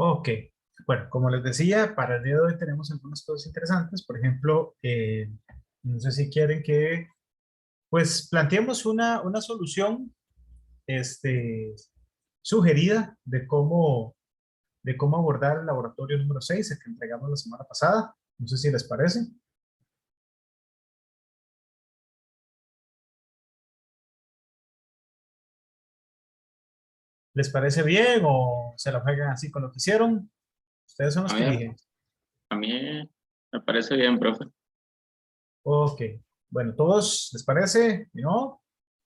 Ok, bueno, como les decía, para el día de hoy tenemos algunas cosas interesantes. Por ejemplo, no sé si quieren que, pues, planteemos una solución, este, sugerida de cómo abordar el laboratorio número 6, el que entregamos la semana pasada. No sé si les parece. ¿Les parece bien o se la juegan así con lo que hicieron? Ustedes son los A que mí, eligen. a mí me parece bien, profe. Ok, bueno, ¿todos les parece? ¿Y no?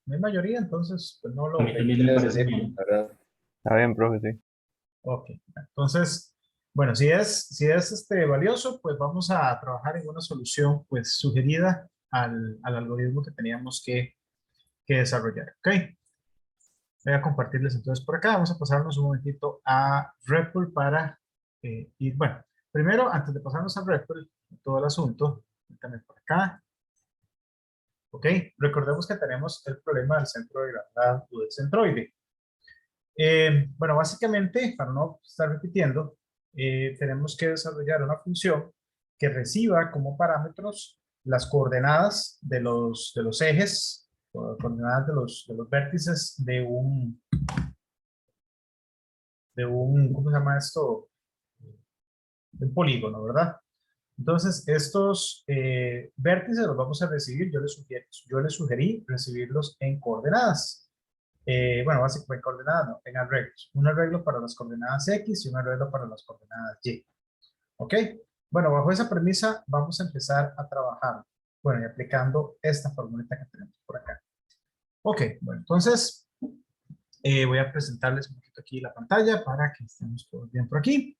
No hay mayoría, entonces, pues no A lo mí creo. también me parece bien, la verdad. Está bien, profe, sí. Ok, entonces, bueno, si es valioso, pues vamos a trabajar en una solución pues sugerida al algoritmo que teníamos que desarrollar. Ok, voy a compartirles entonces por acá. Vamos a pasarnos un momentito a REPL para ir, bueno, primero, antes de pasarnos a REPL, todo el asunto, también por acá. Ok, recordemos que tenemos el problema del centro de gravedad o del centroide. Bueno, básicamente, para no estar repitiendo, tenemos que desarrollar una función que reciba como parámetros las coordenadas de los ejes, o coordenadas de los vértices ¿cómo se llama esto? De un polígono, ¿verdad? Entonces, estos vértices los vamos a recibir, yo les sugerí recibirlos en coordenadas. Bueno, básicamente en coordenadas, no, en arreglos. Un arreglo para las coordenadas X y un arreglo para las coordenadas Y. ¿Ok? Bueno, bajo esa premisa vamos a empezar a trabajar. Bueno, y aplicando esta formulita que tenemos por acá. Ok, bueno, entonces voy a presentarles un poquito aquí la pantalla para que estemos todos bien por aquí.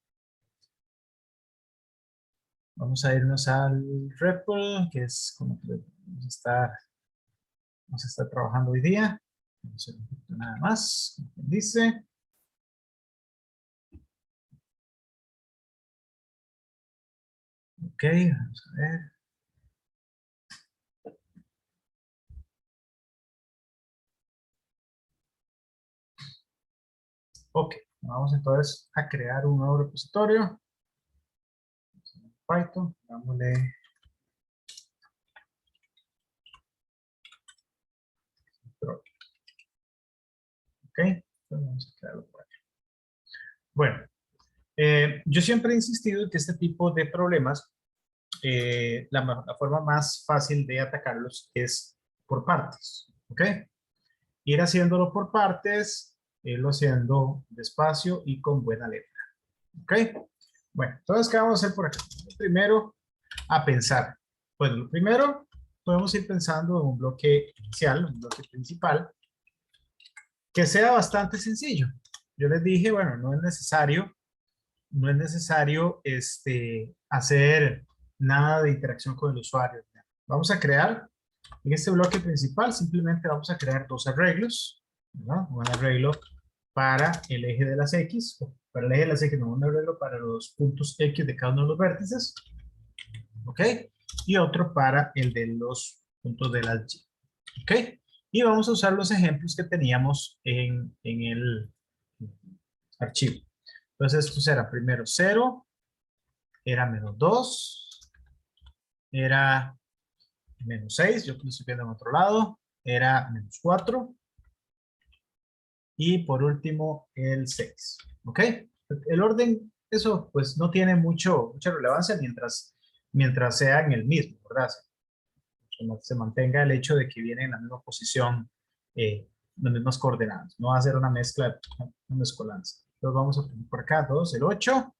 Vamos a irnos al REPL, que es como que vamos a estar trabajando hoy día. Vamos a hacer un poquito nada más, como quien dice. Ok, vamos a ver. Ok, vamos entonces a crear un nuevo repositorio. Python, dámosle. Ok, entonces vamos a crearlo por aquí. Bueno, yo siempre he insistido en que este tipo de problemas, la forma más fácil de atacarlos es por partes. Ok, ir haciéndolo por partes, irlo haciendo despacio y con buena letra. Ok, bueno, entonces, ¿qué vamos a hacer por acá? Primero, a pensar. Bueno, lo primero, podemos ir pensando en un bloque inicial, un bloque principal, que sea bastante sencillo. Yo les dije, bueno, no es necesario hacer nada de interacción con el usuario. Vamos a crear, en este bloque principal, simplemente vamos a crear dos arreglos, ¿verdad? Un arreglo para el eje de las X, para el eje de las X, no, un arreglo para los puntos X de cada uno de los vértices, ¿ok? Y otro para el de los puntos de las Y, ¿ok? Y vamos a usar los ejemplos que teníamos en el archivo. Entonces, esto será primero 0, era menos 2, era menos 6, yo que lo estoy viendo en otro lado, era menos 4, y por último el 6, ¿ok? El orden, eso pues no tiene mucha relevancia mientras sea en el mismo, ¿verdad? Se mantenga el hecho de que viene en la misma posición, las mismas coordenadas. No va a ser una mezcla, una mezcolanza. Entonces vamos a poner por acá 2, el 8.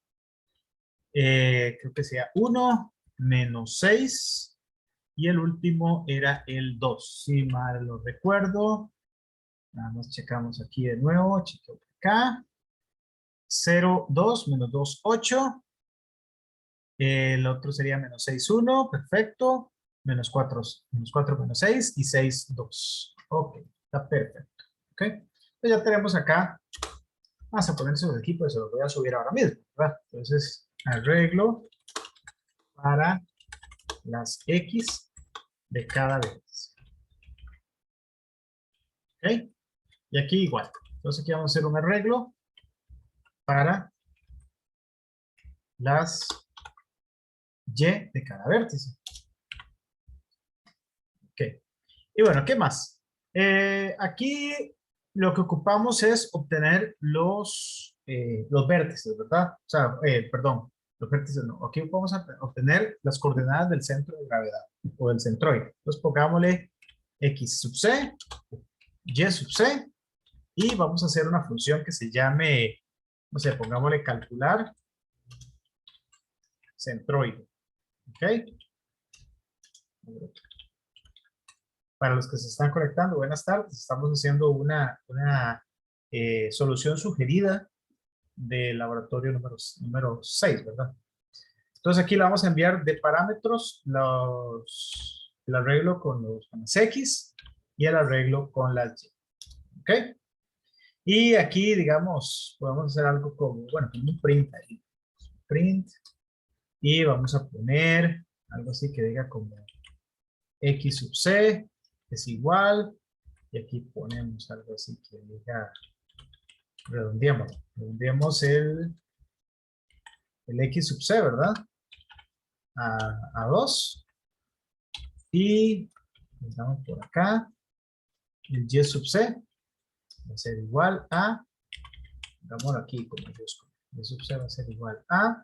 Creo que sea 1 menos 6. Y el último era el 2. Si mal lo recuerdo. Nada más checamos aquí de nuevo. Chequeo por acá. 0, 2, menos 2, 8. El otro sería menos 6, 1, perfecto. Menos 4, menos 6 y 6, 2. Ok, está perfecto. Ok, entonces ya tenemos acá. Vamos a ponerse los equipos, se los voy a subir ahora mismo, ¿verdad? Entonces, arreglo para las X de cada vez. Ok, y aquí igual. Entonces aquí vamos a hacer un arreglo para las y de cada vértice. Ok. Y bueno, ¿qué más? Aquí lo que ocupamos es obtener los vértices, ¿verdad? O sea, perdón, los vértices no. Aquí vamos a obtener las coordenadas del centro de gravedad o del centroide. Entonces pongámosle x sub c, y sub c, y vamos a hacer una función que se llame, no sé, pongámosle calcular centroide. ¿Ok? Para los que se están conectando, buenas tardes. Estamos haciendo una solución sugerida del laboratorio número 6, ¿verdad? Entonces aquí le vamos a enviar de parámetros el arreglo con las X y el arreglo con las Y. ¿Ok? Y aquí, digamos, podemos hacer algo como, bueno, como un print ahí. Print. Y vamos a poner algo así que diga como X sub C es igual. Y aquí ponemos algo así que diga, redondeemos el X sub C, ¿verdad? A 2. Y estamos por acá. El Y sub C va a ser igual a, hagámoslo aquí con mayúscula. Y sub C va a ser igual a,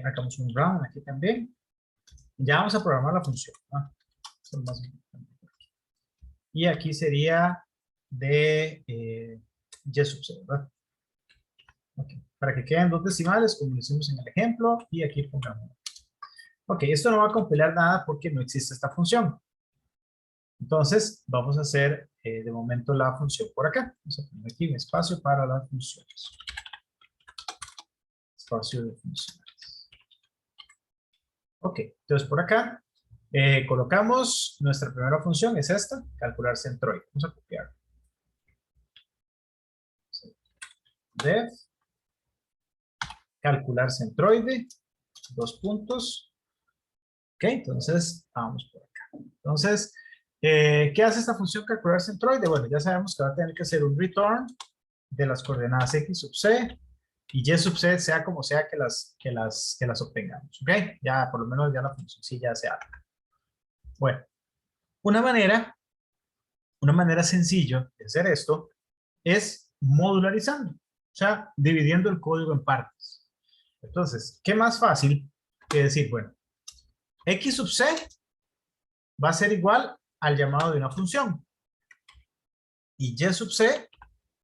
hagamos un round aquí también. Ya vamos a programar la función, ¿no? Eso es lo más importante. Y aquí sería de Y sub C, ¿verdad? Okay. Para que queden dos decimales, como lo hicimos en el ejemplo, y aquí pongamos. Ok, esto no va a compilar nada porque no existe esta función. Entonces, vamos a hacer de momento la función por acá. Vamos a poner aquí un espacio para las funciones. Espacio de funciones. Ok, entonces por acá colocamos nuestra primera función, es esta, calcular centroide. Vamos a copiar. Def, calcular centroide, 2 puntos. Ok, entonces vamos por acá. Entonces, ¿qué hace esta función calcular centroide? Bueno, ya sabemos que va a tener que hacer un return de las coordenadas x sub c y y sub c, sea como sea que las obtengamos. ¿Ok? Ya, por lo menos ya la función sí ya se hace. Bueno, una manera sencilla de hacer esto es modularizando, o sea, dividiendo el código en partes. Entonces, ¿qué más fácil que decir, bueno, x sub c va a ser igual al llamado de una función y y sub c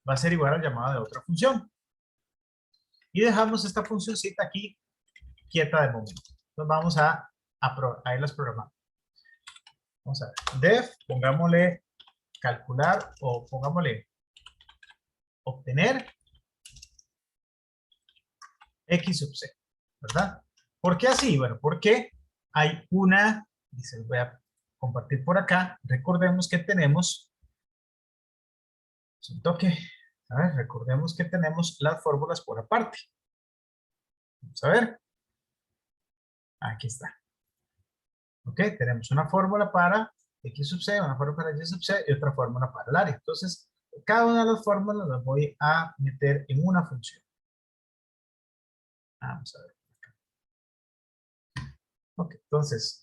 va a ser igual al llamado de otra función. Y dejamos esta funcioncita aquí quieta de momento. Entonces vamos a irlas programando. Vamos a ver. Def, pongámosle calcular o pongámosle obtener x sub c, ¿verdad? ¿Por qué así? Bueno, porque hay una, y se los voy a compartir por acá. Recordemos que tenemos, un toque, a ver, recordemos que tenemos las fórmulas por aparte. Vamos a ver. Aquí está. Ok, tenemos una fórmula para x sub c, una fórmula para y sub c y otra fórmula para el área. Entonces, cada una de las fórmulas las voy a meter en una función. Vamos a ver. Ok, entonces,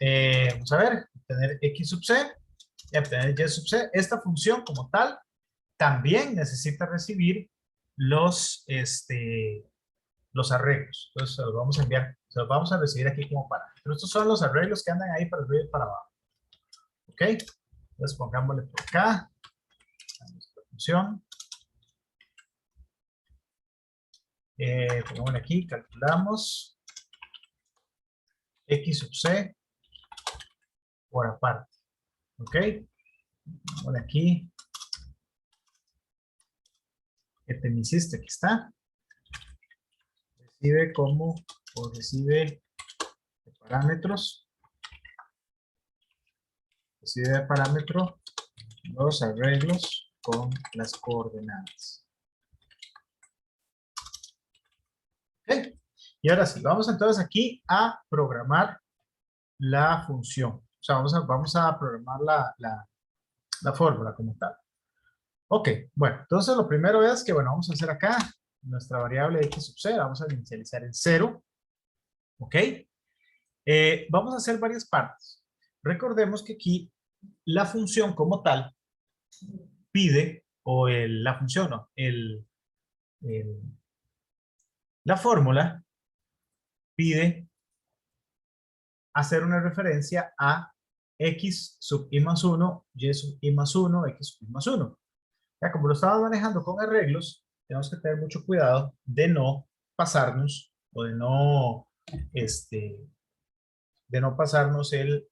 vamos a ver, obtener x sub c y obtener y sub c. Esta función como tal también necesita recibir los arreglos. Entonces, se los vamos a enviar, se los vamos a recibir aquí como parámetros. Estos son los arreglos que andan ahí para arriba y para abajo. Ok, entonces pongámosle por acá a nuestra función. Pongámosle aquí, calculamos x sub c por aparte. Ok, pongámosle aquí. ¿Qué te me hiciste? Aquí está. Recibe como, o recibe de parámetros. Recibe de parámetro los arreglos con las coordenadas. Ok. Y ahora sí, vamos entonces aquí a programar la función. O sea, vamos a programar la fórmula como tal. Ok, bueno, entonces lo primero es que, bueno, vamos a hacer acá nuestra variable x sub c, la vamos a inicializar en 0. ¿Ok? Vamos a hacer varias partes. Recordemos que aquí la función como tal pide, o la función, no, la fórmula pide hacer una referencia a x sub i más 1, y sub i más 1, x sub i más 1. Ya, como lo estamos manejando con arreglos, tenemos que tener mucho cuidado de no pasarnos o de no pasarnos el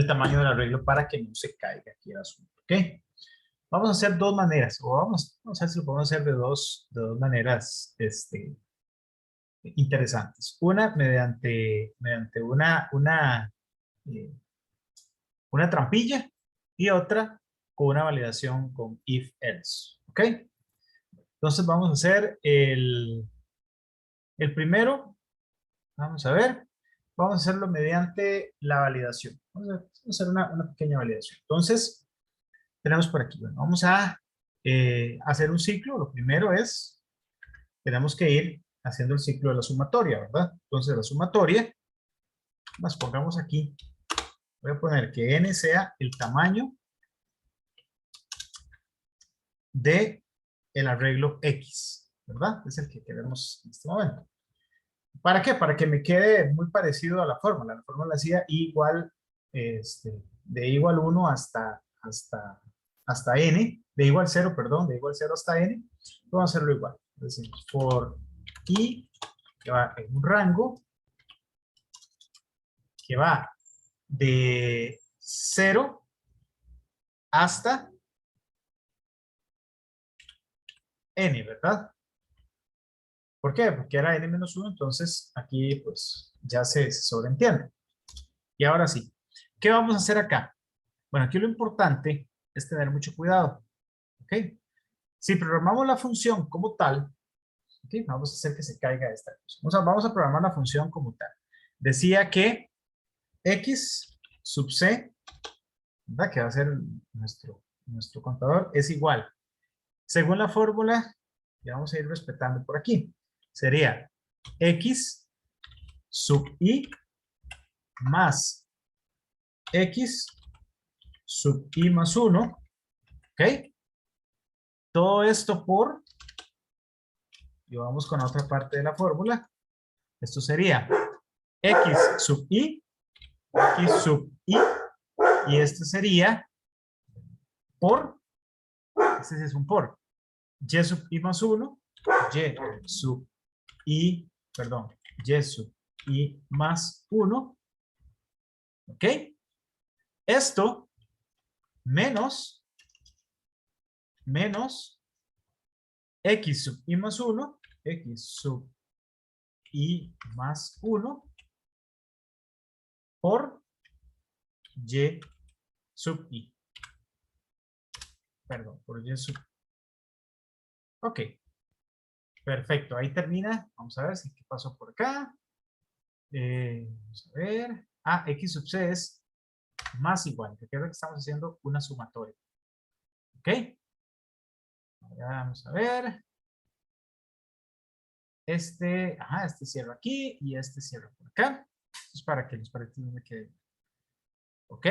tamaño del arreglo para que no se caiga aquí el asunto. ¿Ok? Vamos a hacer dos maneras, o vamos a ver si lo podemos hacer de dos maneras interesantes. Una mediante eh, una trampilla y otra con una validación con if-else. ¿Ok? Entonces vamos a hacer el primero. Vamos a ver. Vamos a hacerlo mediante la validación. Vamos a hacer una pequeña validación. Entonces, tenemos por aquí. Bueno, vamos a hacer un ciclo. Lo primero es, tenemos que ir haciendo el ciclo de la sumatoria, ¿verdad? Entonces, la sumatoria, nos pongamos aquí. Voy a poner que n sea el tamaño de el arreglo X, ¿verdad? Es el que queremos en este momento. ¿Para qué? Para que me quede muy parecido a la fórmula. La fórmula hacía igual, de igual 1 hasta n, de igual 0, perdón, de igual 0 hasta n. Vamos a hacerlo igual. Decimos for i, que va en un rango, que va de 0 hasta n, ¿verdad? ¿Por qué? Porque era n-1, entonces aquí pues ya se sobreentiende. Y ahora sí, ¿qué vamos a hacer acá? Bueno, aquí lo importante es tener mucho cuidado. ¿Ok? Si programamos la función como tal, ¿okay? Vamos a hacer que se caiga esta cosa. Vamos a programar la función como tal. Decía que x sub c, ¿verdad? Que va a ser nuestro contador, es igual. Según la fórmula, que vamos a ir respetando por aquí, sería x sub i más x sub i más 1, ¿ok? Todo esto por, y vamos con otra parte de la fórmula, esto sería x sub i, y este sería por, este es un por, y sub i más 1, y sub i, perdón, y sub i más 1, ¿ok? Esto menos x sub i más 1, x sub i más 1 por y sub i. Perdón, por y sub. Ok. Perfecto, ahí termina. Vamos a ver si qué pasó por acá. Vamos a ver. Ah, x sub c es más igual. Recuerda que estamos haciendo una sumatoria. Ok. Vamos a ver. Este cierro aquí y este cierro por acá. Es para que los paréntesis no me queden. Ok.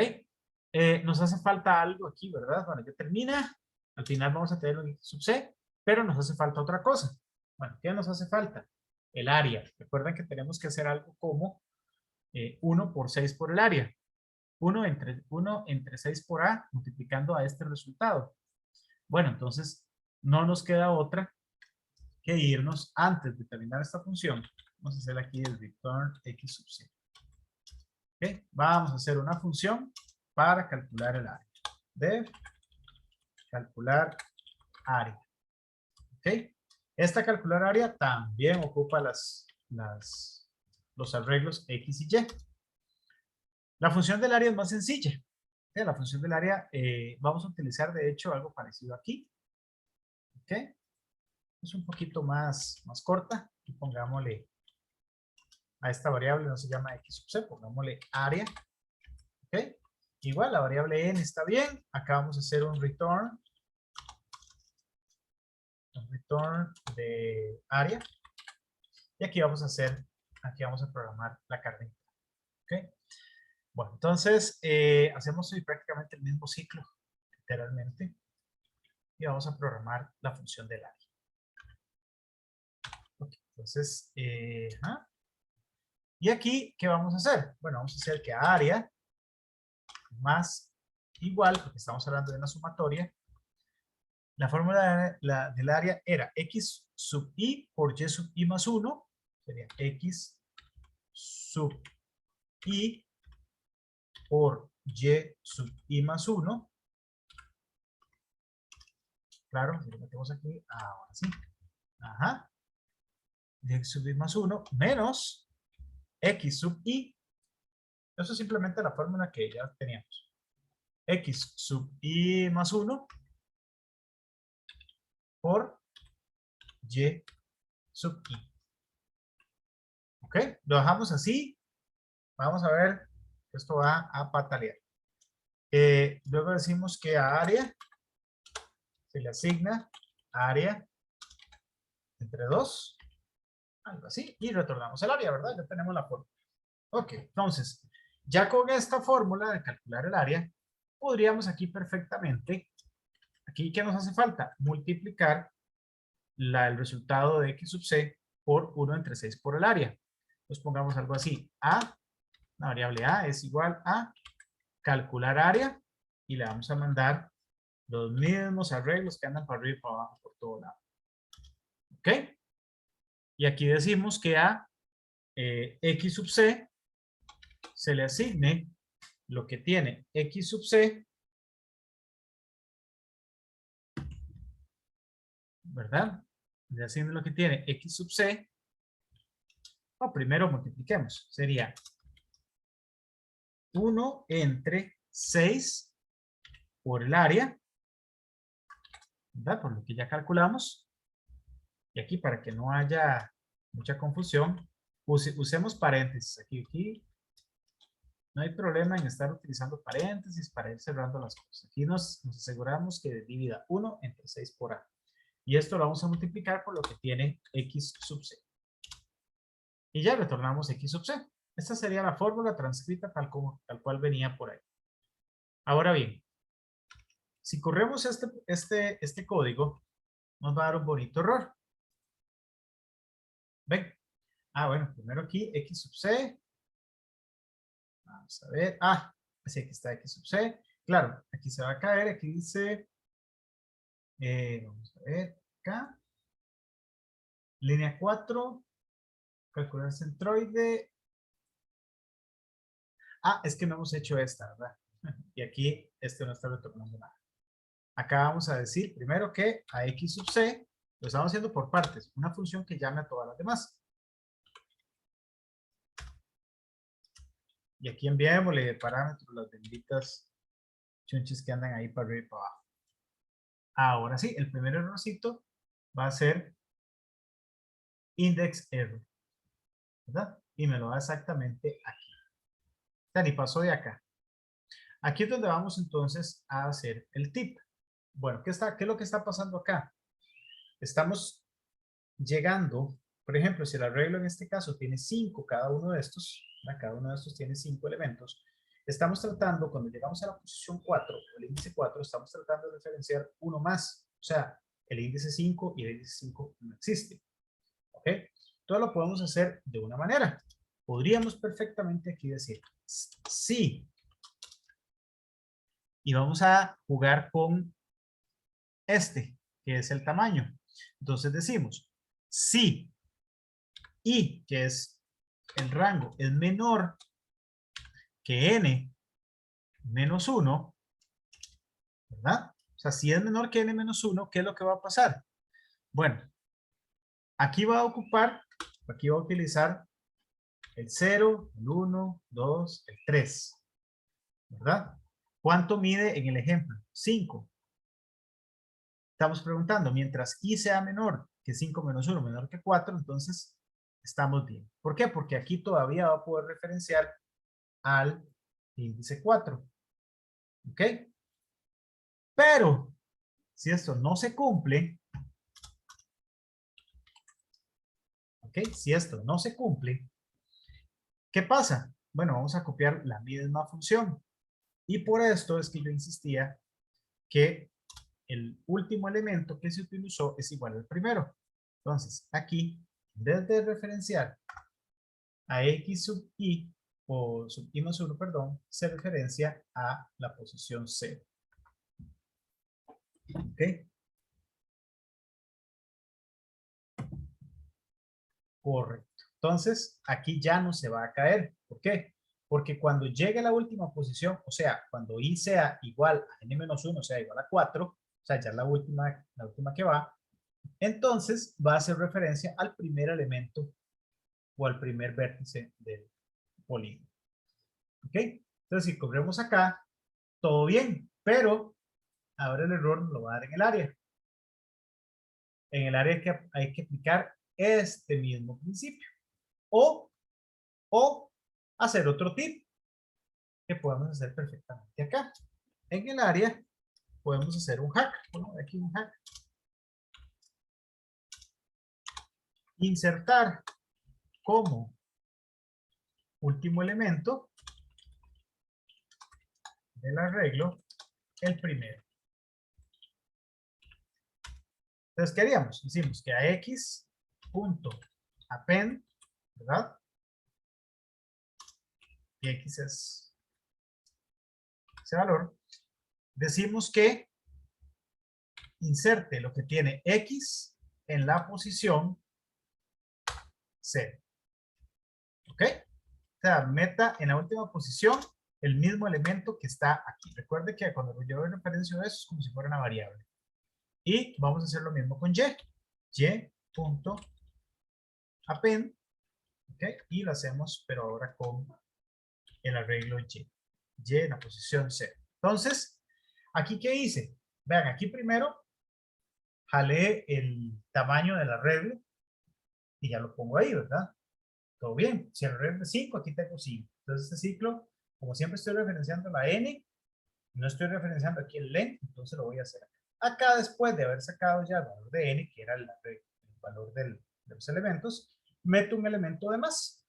Nos hace falta algo aquí, ¿verdad? Bueno, ya termina. Al final vamos a tener un x sub c, pero nos hace falta otra cosa. Bueno, ¿qué nos hace falta? El área. Recuerden que tenemos que hacer algo como 1 por 6 por el área. 1 entre 6 por A multiplicando a este resultado. Bueno, entonces no nos queda otra que irnos antes de terminar esta función. Vamos a hacer aquí el return x sub c. ¿Okay? Vamos a hacer una función para calcular el área. Def calcular área. ¿Ok? Esta calcular área también ocupa los arreglos x y y. La función del área es más sencilla. La función del área vamos a utilizar de hecho algo parecido aquí. ¿Ok? Es un poquito más corta. Y pongámosle a esta variable, no se llama x sub c, pongámosle área. ¿Ok? Igual la variable n está bien. Acá vamos a hacer un return de área. Y aquí vamos a programar la carne. ¿Ok? Bueno, entonces hacemos hoy prácticamente el mismo ciclo, literalmente. Y vamos a programar la función del área. Okay, entonces, y aquí, ¿qué vamos a hacer? Bueno, vamos a hacer que área más igual, porque estamos hablando de una sumatoria. La fórmula del área era x sub i por y sub i más 1. Sería x sub i por y sub i más 1. Claro, si lo metemos aquí, ahora sí. Ajá. Y sub i más 1 menos x sub i. Eso es simplemente la fórmula que ya teníamos. X sub i más 1 por y sub i. ¿Ok? Lo dejamos así. Vamos a ver. Esto va a patalear. Luego decimos que a área se le asigna área entre 2. Algo así. Y retornamos el área, ¿verdad? Ya tenemos la fórmula. Ok, entonces, ya con esta fórmula de calcular el área, podríamos aquí perfectamente, aquí ¿qué nos hace falta? Multiplicar el resultado de x sub c por 1 entre 6 por el área. Entonces pongamos algo así. La variable a es igual a calcular área y le vamos a mandar los mismos arreglos que andan para arriba y para abajo por todo lado. ¿Ok? Y aquí decimos que a x sub c se le asigne lo que tiene x sub c, ¿verdad? Le asigne lo que tiene x sub c. O primero multipliquemos. Sería 1 entre 6 por el área, ¿verdad? Por lo que ya calculamos. Y aquí, para que no haya mucha confusión, usemos paréntesis. Aquí no hay problema en estar utilizando paréntesis para ir cerrando las cosas. Aquí nos aseguramos que divida 1 entre 6 por a. Y esto lo vamos a multiplicar por lo que tiene x sub c. Y ya retornamos x sub c. Esta sería la fórmula transcrita tal cual venía por ahí. Ahora bien, si corremos este código, nos va a dar un bonito error. ¿Ven? Bueno, primero aquí x sub c. Vamos a ver. Así aquí está x sub c. Claro, aquí se va a caer. Aquí dice, vamos a ver, acá. Línea 4. Calcular centroide. Es que no hemos hecho esta, ¿verdad? Y aquí no está retornando nada. Acá vamos a decir primero que a x sub c lo estamos haciendo por partes. Una función que llame a todas las demás. Y aquí enviémosle de parámetros las benditas chunches que andan ahí para arriba y para abajo. Ahora sí, el primer errorcito va a ser index error, ¿verdad? Y me lo da exactamente aquí. O sea, ni pasó de acá. Aquí es donde vamos entonces a hacer el tip. Bueno, ¿qué es lo que está pasando acá? Estamos llegando, por ejemplo, si el arreglo en este caso tiene 5 cada uno de estos, ¿verdad? Cada uno de estos tiene 5 elementos. Estamos tratando, cuando llegamos a la posición 4, el índice 4, estamos tratando de referenciar uno más. O sea, el índice 5 y el índice 5 no existe. ¿Ok? Todo lo podemos hacer de una manera. Podríamos perfectamente aquí decir sí. Y vamos a jugar con que es el tamaño. Entonces decimos, si i, que es el rango, es menor que n menos 1, ¿verdad? O sea, si es menor que n menos 1, ¿qué es lo que va a pasar? Bueno, aquí va a utilizar el 0, el 1, 2, el 3, ¿verdad? ¿Cuánto mide en el ejemplo? 5. Estamos preguntando, mientras i sea menor que 5 menos 1, menor que 4, entonces estamos bien. ¿Por qué? Porque aquí todavía va a poder referenciar al índice 4. ¿Ok? Pero, si esto no se cumple, ¿ok? ¿Ok? Si esto no se cumple, ¿qué pasa? Bueno, vamos a copiar la misma función. Y por esto es que yo insistía que el último elemento que se utilizó es igual al primero. Entonces, aquí, en vez de referenciar a x sub i, o sub i más 1, perdón, se referencia a la posición 0. ¿Ok? Correcto. Entonces, aquí ya no se va a caer. ¿Por qué? Porque cuando llegue a la última posición, o sea, cuando i sea igual a n-1, sea igual a 4, o sea, ya es la última que va, entonces va a hacer referencia al primer elemento o al primer vértice del polígono. ¿Ok? Entonces, si corremos acá, todo bien, pero ahora el error nos lo va a dar en el área. En el área hay que aplicar este mismo principio. O hacer otro tip que podemos hacer perfectamente acá. En el área podemos hacer un hack. Bueno, aquí un hack. Insertar como último elemento del arreglo el primero. Entonces, ¿qué haríamos? Decimos que a x punto append, ¿verdad? Y x es ese valor. Decimos que inserte lo que tiene x en la posición 0. ¿Ok? O sea, meta en la última posición el mismo elemento que está aquí. Recuerde que cuando yo referencio eso es como si fuera una variable. Y vamos a hacer lo mismo con y. y.append, ¿ok? Y lo hacemos, pero ahora con el arreglo y. Y en la posición 0. Entonces, ¿aquí qué hice? Vean, aquí primero jalé el tamaño del arreglo y ya lo pongo ahí, ¿verdad? Todo bien. Si el arreglo es 5, aquí tengo 5. Entonces, este ciclo, como siempre estoy referenciando la n, no estoy referenciando aquí el len, entonces lo voy a hacer acá. Acá, después de haber sacado ya el valor de n, que era el valor de los elementos, meto un elemento de más.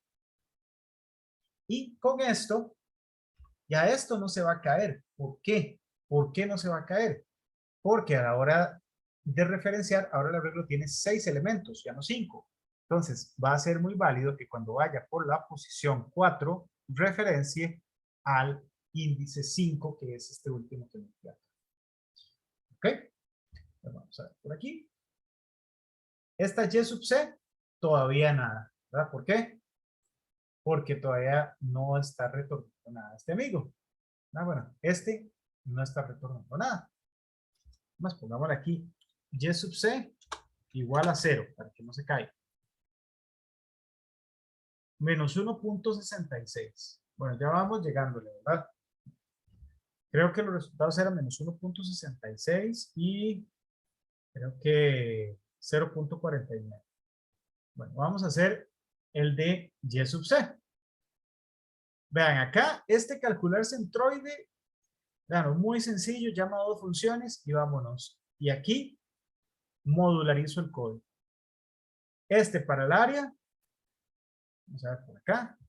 Y con esto, ya esto no se va a caer. ¿Por qué? ¿Por qué no se va a caer? Porque a la hora de referenciar, ahora el arreglo tiene 6 elementos, ya no 5. Entonces, va a ser muy válido que cuando vaya por la posición 4, referencie al índice 5, que es este último que me queda. ¿Ok? Vamos a ver por aquí. Esta y sub c, todavía nada, ¿verdad? ¿Por qué? Porque todavía no está retornando nada este amigo. Ah, bueno, este no está retornando nada. Más pongámosle aquí y sub c igual a 0, para que no se caiga. Menos 1.66. Bueno, ya vamos llegándole, ¿verdad? Creo que los resultados eran menos 1.66 y creo que 0.49. Bueno, vamos a hacer el de y sub c. Vean, acá este calcular centroide, vean, muy sencillo, llama a dos funciones y vámonos. Y aquí modularizo el código. Este para el área, vamos a ver por acá,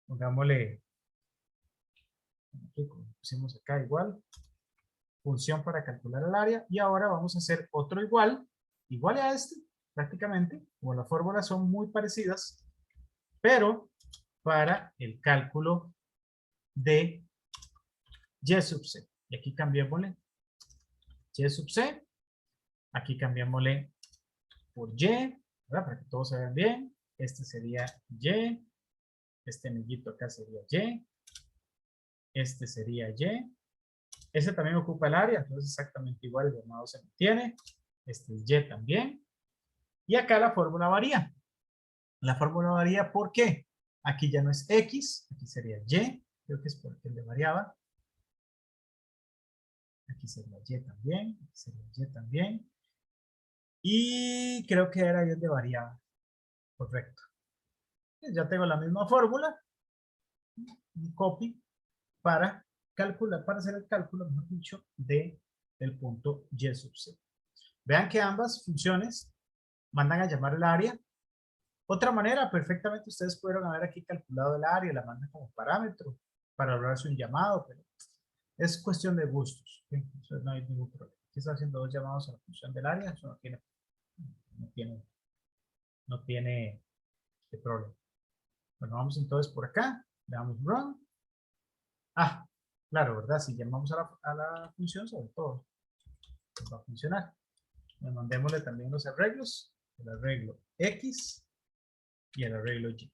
pongámosle, aquí pusimos acá igual, función para calcular el área, y ahora vamos a hacer otro igual a este, prácticamente, como las fórmulas son muy parecidas, pero para el cálculo de y sub c. Y aquí cambiémosle y sub c, aquí cambiémosle por y, ¿verdad? Para que todos se vean bien. Este sería y, este amiguito acá sería y, este sería y, este también ocupa el área, entonces exactamente igual, el llamado se mantiene, este es y también, y acá la fórmula varía. La fórmula varía, ¿por qué? Aquí ya no es x, aquí sería y, creo que es porque le variaba, aquí sería y también, aquí sería y también, y creo que era y de variaba, correcto. Ya tengo la misma fórmula, un copy para calcular, para hacer el cálculo, mejor dicho, de el punto y sub c. Vean que ambas funciones mandan a llamar el área Otra manera, perfectamente ustedes pudieron haber aquí calculado el área, la mandan como parámetro para lograrse un llamado, pero es cuestión de gustos. ¿Sí? Eso no hay ningún problema. Aquí está haciendo 2 llamados a la función del área, eso no tiene problema. Bueno, vamos entonces por acá, le damos run. Ah, claro, ¿verdad? Si llamamos a la función, sobre todo, pues va a funcionar. Mandémosle también los arreglos, el arreglo X y el arreglo Y.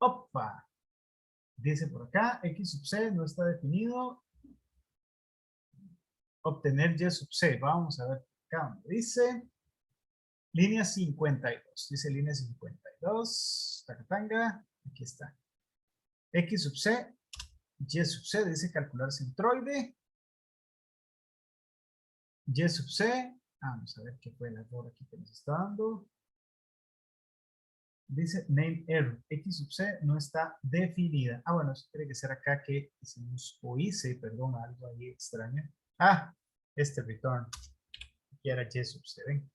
¡Opa! Dice por acá, X sub C no está definido. Obtener Y sub C. Vamos a ver acá donde dice. Línea 52. Dice línea 52. Tacatanga. Aquí está. X sub C. Y sub C dice calcular centroide. Y sub C. Vamos a ver qué fue el error aquí que nos está dando. Dice name error. X sub C no está definida. Ah, bueno, eso tiene que ser acá que hicimos o hice, perdón, algo ahí extraño. Ah, este return. Aquí era Y sub C. Ven.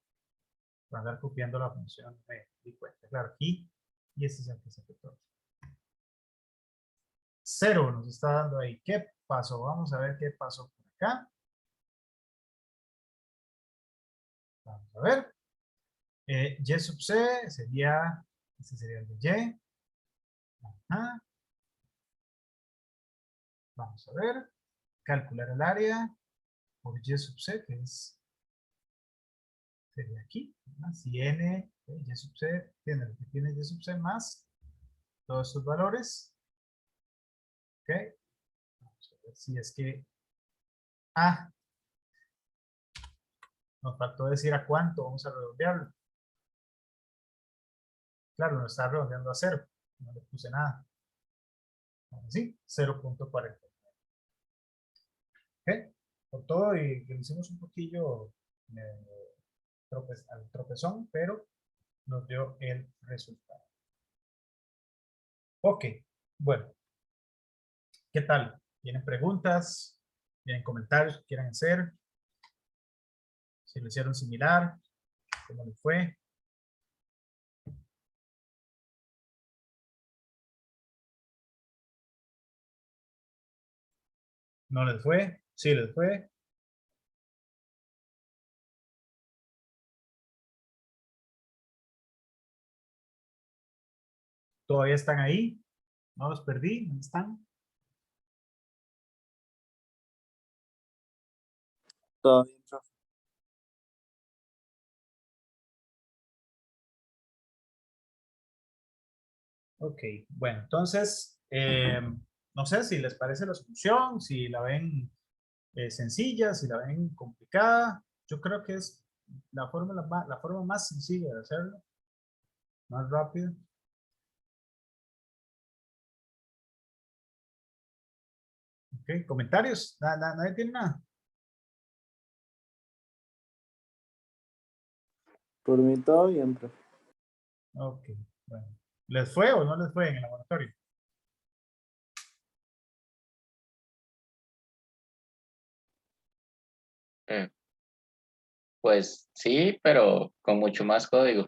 Para andar copiando la función, me di cuenta. Claro, aquí. Y este es el que se efectuó. 0 nos está dando ahí. ¿Qué pasó? Vamos a ver qué pasó por acá. Vamos a ver. Y sub C sería, este sería el de Y. Ajá. Vamos a ver. Calcular el área por Y sub C, que es, sería aquí. ¿Verdad? Si N, Y sub C, tiene lo que tiene Y sub C más todos estos valores. Ok. Vamos a ver si es que... Ah, nos faltó decir a cuánto vamos a redondearlo. Claro, nos está redondeando a 0. No le puse nada. Así, 0.40. ¿Ok? Por todo y que lo hicimos un poquillo al tropezón, pero nos dio el resultado. Ok, bueno. ¿Qué tal? ¿Tienen preguntas? ¿Tienen comentarios que quieran hacer? Si lo hicieron similar, ¿cómo les fue? ¿No les fue? ¿Sí les fue? ¿Todavía están ahí? ¿No los perdí? ¿Dónde están? Todo bien, profe. Ok, bueno, entonces, no sé si les parece la solución, si la ven sencilla, si la ven complicada. Yo creo que es la forma más sencilla de hacerlo, más rápido. Ok, comentarios. Nadie tiene nada. Por mí todo bien, profe. Ok, bueno. ¿Les fue o no les fue en el laboratorio? Mm, Pues sí, pero con mucho más código.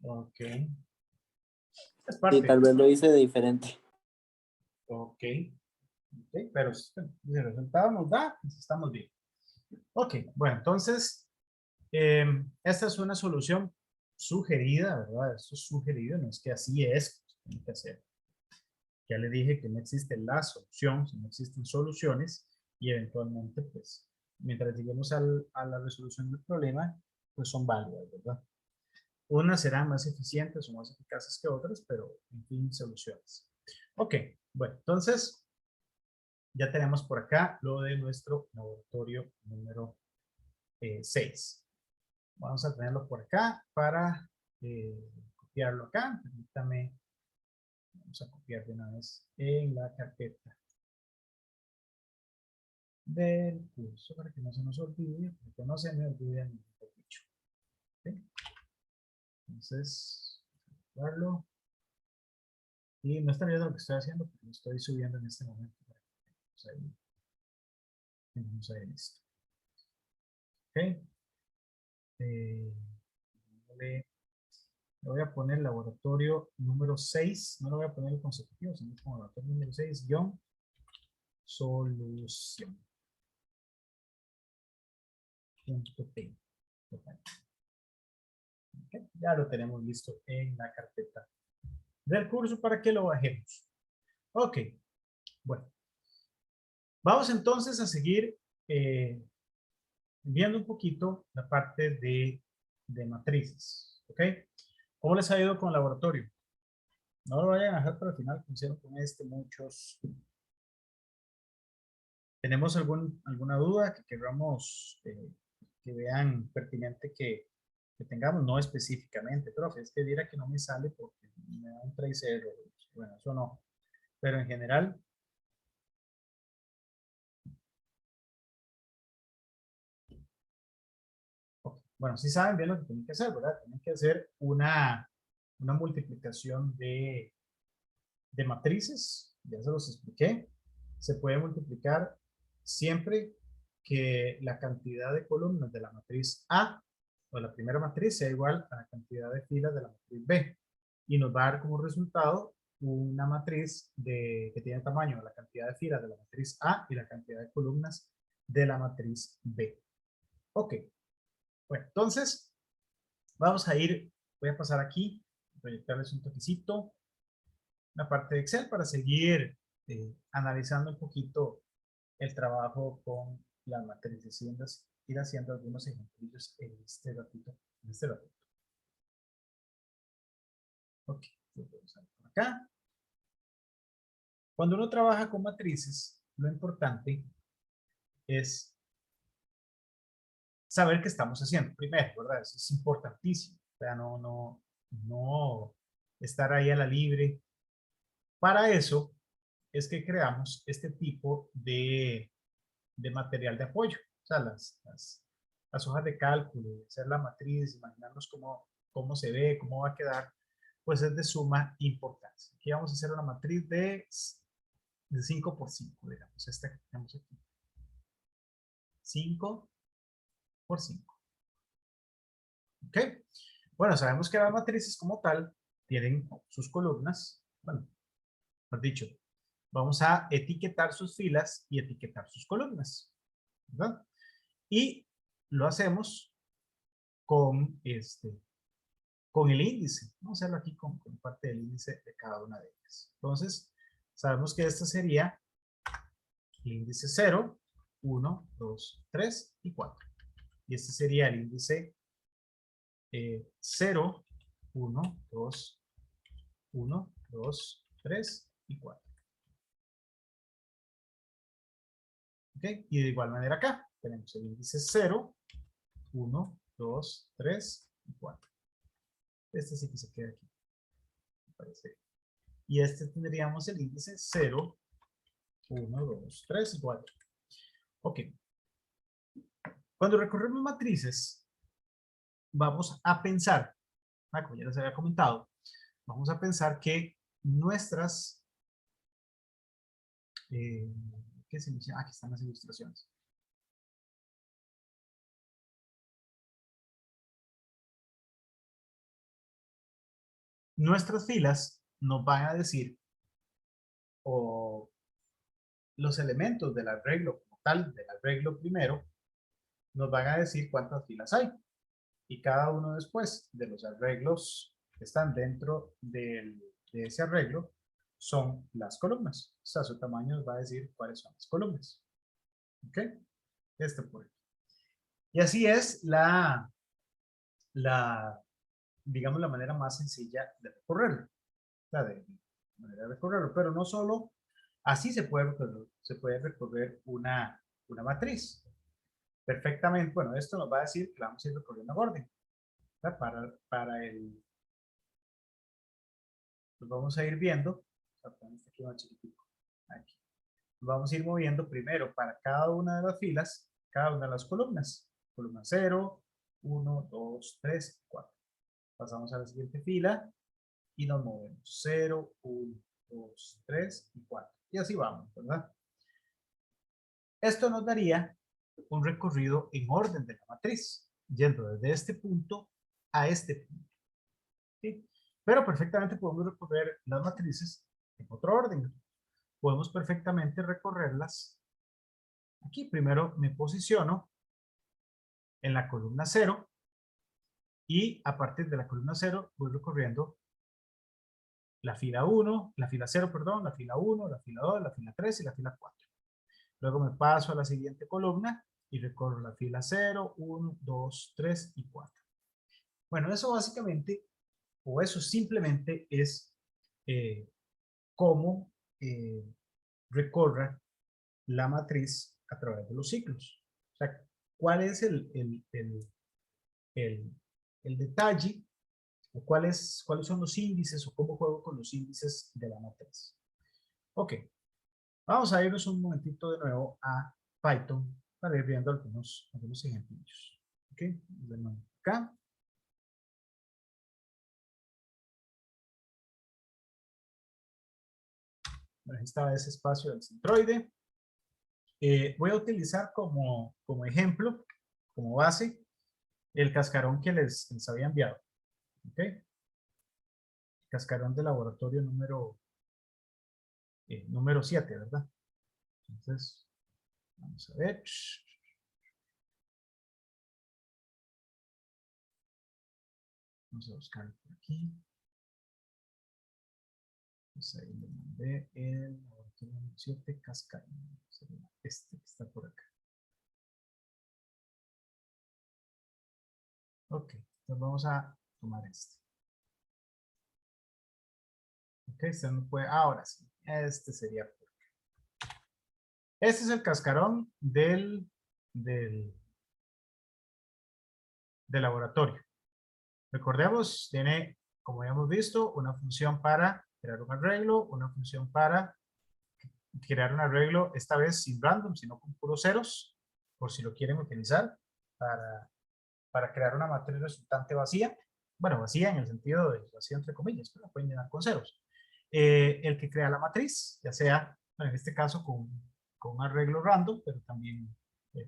Ok. Es Sí, parte. tal vez lo hice diferente. Ok. Ok, pero si el resultado nos da, pues estamos bien. Ok, bueno, entonces, esta es una solución sugerida, ¿verdad? Esto es sugerido, no es que así es, pues, tiene que hacer. Ya le dije que no existe la solución, sino existen soluciones y eventualmente, pues, mientras lleguemos a la resolución del problema, pues son válidas, ¿verdad? Unas serán más eficientes o más eficaces que otras, pero en fin, soluciones. Ok, bueno, entonces ya tenemos por acá lo de nuestro laboratorio número 6. Vamos a tenerlo por acá para copiarlo acá. Permítame, vamos a copiar de una vez en la carpeta del curso para que no se nos olvide, porque no se me olvide ni mejor dicho. ¿Okay? Entonces, guardarlo. Y no están viendo lo que estoy haciendo, porque lo estoy subiendo en este momento. Vamos a ver esto. ¿Ok? le voy a poner laboratorio número 6, no lo voy a poner en consecutivo, sino como laboratorio número 6, guión, solución. .p. Okay, ya lo tenemos listo en la carpeta del curso para que lo bajemos. Ok, bueno. Vamos entonces a seguir viendo un poquito la parte de matrices. ¿Ok? ¿Cómo les ha ido con el laboratorio? No lo vayan a dejar para el final, como hicieron con muchos. ¿Tenemos alguna duda que queramos que vean pertinente que tengamos? No específicamente, profe, es que dirá que no me sale porque me da un trace error. Bueno, eso no. Pero en general, okay. Bueno, sí saben bien lo que tienen que hacer, ¿verdad? Tienen que hacer una multiplicación de matrices, ya se los expliqué. Se puede multiplicar siempre que la cantidad de columnas de la matriz A o la primera matriz sea igual a la cantidad de filas de la matriz B. Y nos va a dar como resultado una matriz que tiene tamaño la cantidad de filas de la matriz A y la cantidad de columnas de la matriz B. Ok. Bueno, entonces vamos a voy a pasar aquí, proyectarles un toquecito, la parte de Excel para seguir analizando un poquito el trabajo con las matrices y ir haciendo algunos ejemplos en este ratito. Ok, vamos a ver por acá. Cuando uno trabaja con matrices, lo importante es saber qué estamos haciendo primero, ¿verdad? Eso es importantísimo. O sea, no estar ahí a la libre. Para eso es que creamos este tipo de material de apoyo. O sea, las hojas de cálculo, hacer la matriz, imaginarnos cómo se ve, cómo va a quedar, pues es de suma importancia. Aquí vamos a hacer una matriz de 5 por 5, digamos, esta que tenemos aquí. 5 por 5. ¿Ok? Bueno, sabemos que las matrices como tal tienen sus columnas. Bueno, mejor dicho, vamos a etiquetar sus filas y etiquetar sus columnas, ¿verdad? Y lo hacemos con el índice. Vamos a hacerlo aquí con parte del índice de cada una de ellas. Entonces, sabemos que este sería el índice 0, 1, 2, 3 y 4. Y este sería el índice 0, 1, 2, 1, 2, 3 y 4. ¿Ok? Y de igual manera acá tenemos el índice 0, 1, 2, 3 y 4. Este sí que se queda aquí. Me parece. Y este tendríamos el índice 0, 1, 2, 3 y 4. Ok. Cuando recorremos matrices, vamos a pensar, como ya les había comentado, vamos a pensar que nuestras, ¿qué se inicia? Aquí están las ilustraciones. Nuestras filas nos van a decir, o los elementos del arreglo como tal, del arreglo primero, nos van a decir cuántas filas hay. Y cada uno después de los arreglos que están dentro de ese arreglo son las columnas. O sea, su tamaño nos va a decir cuáles son las columnas. ¿Ok? Por aquí. Y así es digamos, la manera más sencilla de recorrerlo. O sea, de manera de recorrerlo. Pero no solo así se puede recorrer una matriz. Perfectamente, bueno, esto nos va a decir que la vamos a ir recorriendo en orden. Los vamos a ir viendo. Aquí. Vamos a ir moviendo primero para cada una de las filas, cada una de las columnas. Columna 0, 1, 2, 3, 4. Pasamos a la siguiente fila y nos movemos 0, 1, 2, 3 y 4. Y así vamos, ¿verdad? Esto nos daría un recorrido en orden de la matriz. yendo desde este punto a este punto. ¿Sí? Pero perfectamente podemos recorrer las matrices en otro orden. Podemos perfectamente recorrerlas aquí. Primero me posiciono en la columna 0 y a partir de la columna 0 voy recorriendo la fila 1, la fila 0, perdón, la fila 1, la fila 2, la fila 3 y la fila 4. Luego me paso a la siguiente columna y recorro la fila 0, 1, 2, 3 y 4. Bueno, eso básicamente, o eso simplemente es cómo recorre la matriz a través de los ciclos. O sea, ¿cuál es el detalle? O cuáles son los índices o cómo juego con los índices de la matriz. Ok, vamos a irnos un momentito de nuevo a Python para ir viendo algunos ejemplos. Ok, de nuevo acá. Bueno, esta vez espacio del centroide. Voy a utilizar como ejemplo, como base, el cascarón que les había enviado. Ok, cascarón de laboratorio número 7, ¿verdad? Entonces, vamos a ver. Vamos a buscarlo por aquí. Pues ahí le mandé el laboratorio número 7 cascarón. Este que está por acá. Ok, entonces vamos a tomar este. Ok, este no puede. Ahora sí, este sería. Este es el cascarón del laboratorio. Recordemos, tiene, como ya hemos visto, una función para crear un arreglo, una función para crear un arreglo, esta vez sin random, sino con puros ceros, por si lo quieren utilizar, para crear una matriz resultante vacía. Bueno, vacía en el sentido de vacía entre comillas, pero la pueden llenar con ceros. El que crea la matriz, ya sea, bueno, en este caso con un arreglo random, pero también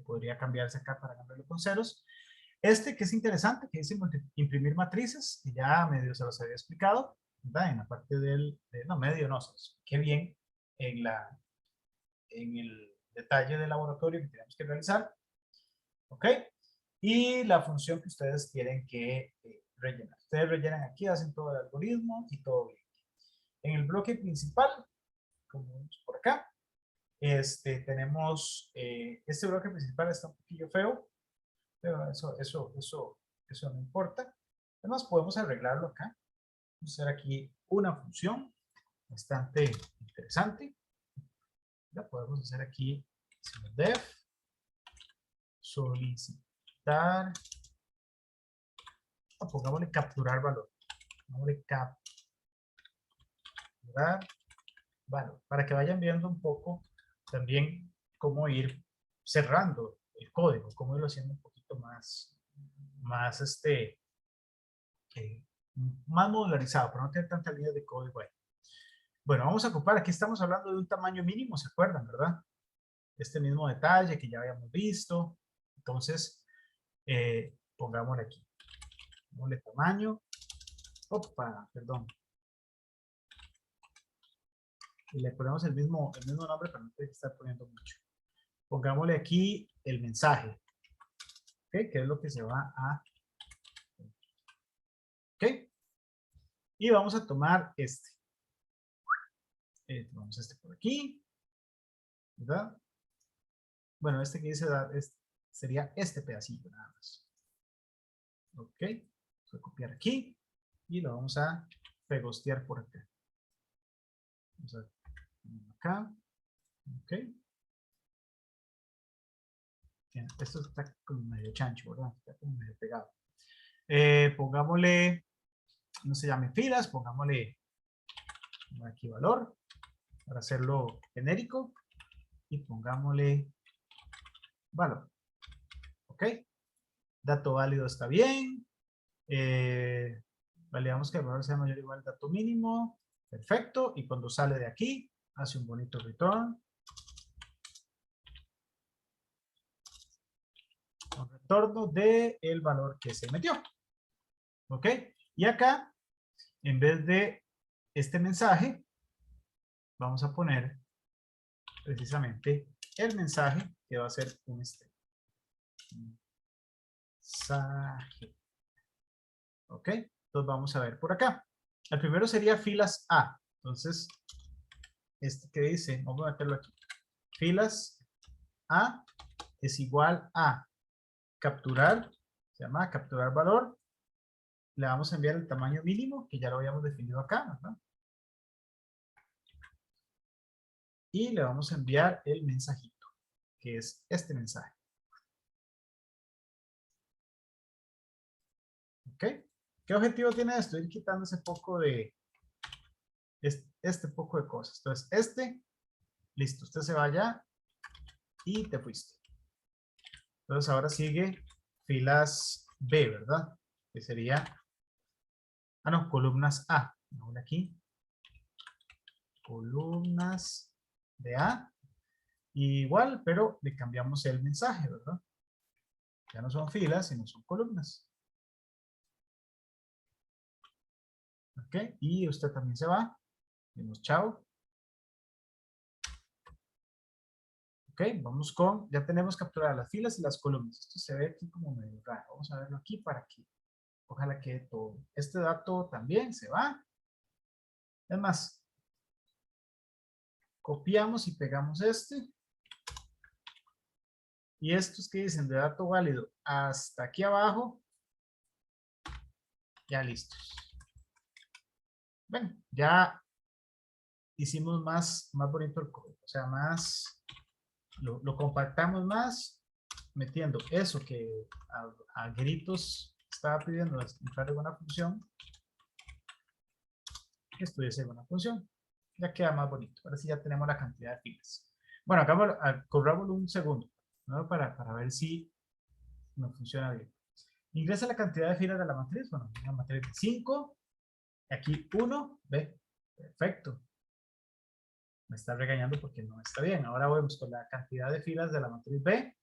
podría cambiarse acá para cambiarlo con ceros. Este que es interesante, que dice imprimir matrices, y ya medio se los había explicado, ¿verdad? En la parte no, medio no, se los expliqué bien en el detalle del laboratorio que tenemos que realizar. ¿Ok? Y la función que ustedes tienen que rellenar. Ustedes rellenan aquí, hacen todo el algoritmo y todo bien. En el bloque principal, como vemos por acá, tenemos, este bloque principal está un poquillo feo, pero eso no importa. Además, podemos arreglarlo acá. Vamos a hacer aquí una función bastante interesante. La podemos hacer aquí, def, solicitar, pongámosle capturar valor. Pongámosle capturar valor, para que vayan viendo un poco también cómo ir cerrando el código, cómo irlo haciendo un poquito más más modularizado, para no tener tantas líneas de código ahí. Bueno, vamos a ocupar, aquí estamos hablando de un tamaño mínimo, ¿se acuerdan, verdad? Este mismo detalle que ya habíamos visto. Entonces, pongámosle aquí. Pongámosle tamaño. Opa, perdón. Y le ponemos el mismo nombre para no tener que estar poniendo mucho. Pongámosle aquí el mensaje. ¿Ok? Que es lo que se va a... ¿Ok? Y vamos a tomar este. Tomamos este por aquí. ¿Verdad? Bueno, este que dice sería este pedacito nada más. Ok. Vamos a copiar aquí. Y lo vamos a pegostear por acá. Vamos a poner acá. Ok. Bien, esto está como medio chancho, ¿verdad? Está como medio pegado. Pongámosle, no se llame filas, pongámosle aquí valor para hacerlo genérico y pongámosle valor. Ok. Dato válido está bien. Validamos que el valor sea mayor o igual al dato mínimo. Perfecto. Y cuando sale de aquí, hace un bonito return. retorno del valor que se metió. ¿Ok? Y acá, en vez de este mensaje, vamos a poner precisamente el mensaje que va a ser un string. Mensaje. ¿Ok? Entonces vamos a ver por acá. El primero sería filas A. Entonces, este que dice, vamos a meterlo aquí. Filas A es igual a capturar, se llama capturar valor. Le vamos a enviar el tamaño mínimo, que ya lo habíamos definido acá, ¿verdad? Y le vamos a enviar el mensajito, que es este mensaje. ¿Ok? ¿Qué objetivo tiene esto? Ir quitando ese poco de, este poco de cosas. Entonces, listo, usted se va allá y te fuiste. Entonces ahora sigue filas B, ¿verdad? Que sería, no, columnas A. Ahora aquí, columnas de A. Igual, pero le cambiamos el mensaje, ¿verdad? Ya no son filas, sino son columnas. ¿Ok? Y usted también se va. Dimos chao. Ok, vamos con, ya tenemos capturadas las filas y las columnas. Esto se ve aquí como medio raro. Vamos a verlo aquí para que ojalá quede todo. Este dato también se va. Es más, copiamos y pegamos este. Y estos que dicen de dato válido hasta aquí abajo, ya listos. Bueno, ya hicimos más bonito el código. O sea, lo compactamos más, metiendo eso que a gritos estaba pidiendo entrar en una función, que estuviese en una función. Ya queda más bonito. Ahora sí ya tenemos la cantidad de filas. Bueno, acá corrámoslo un segundo, ¿no? Para ver si nos funciona bien. Ingresa la cantidad de filas de la matriz. Bueno, una matriz de 5. Aquí 1, ¿ve? Perfecto. Me está regañando porque no está bien. Ahora vamos con la cantidad de filas de la matriz B.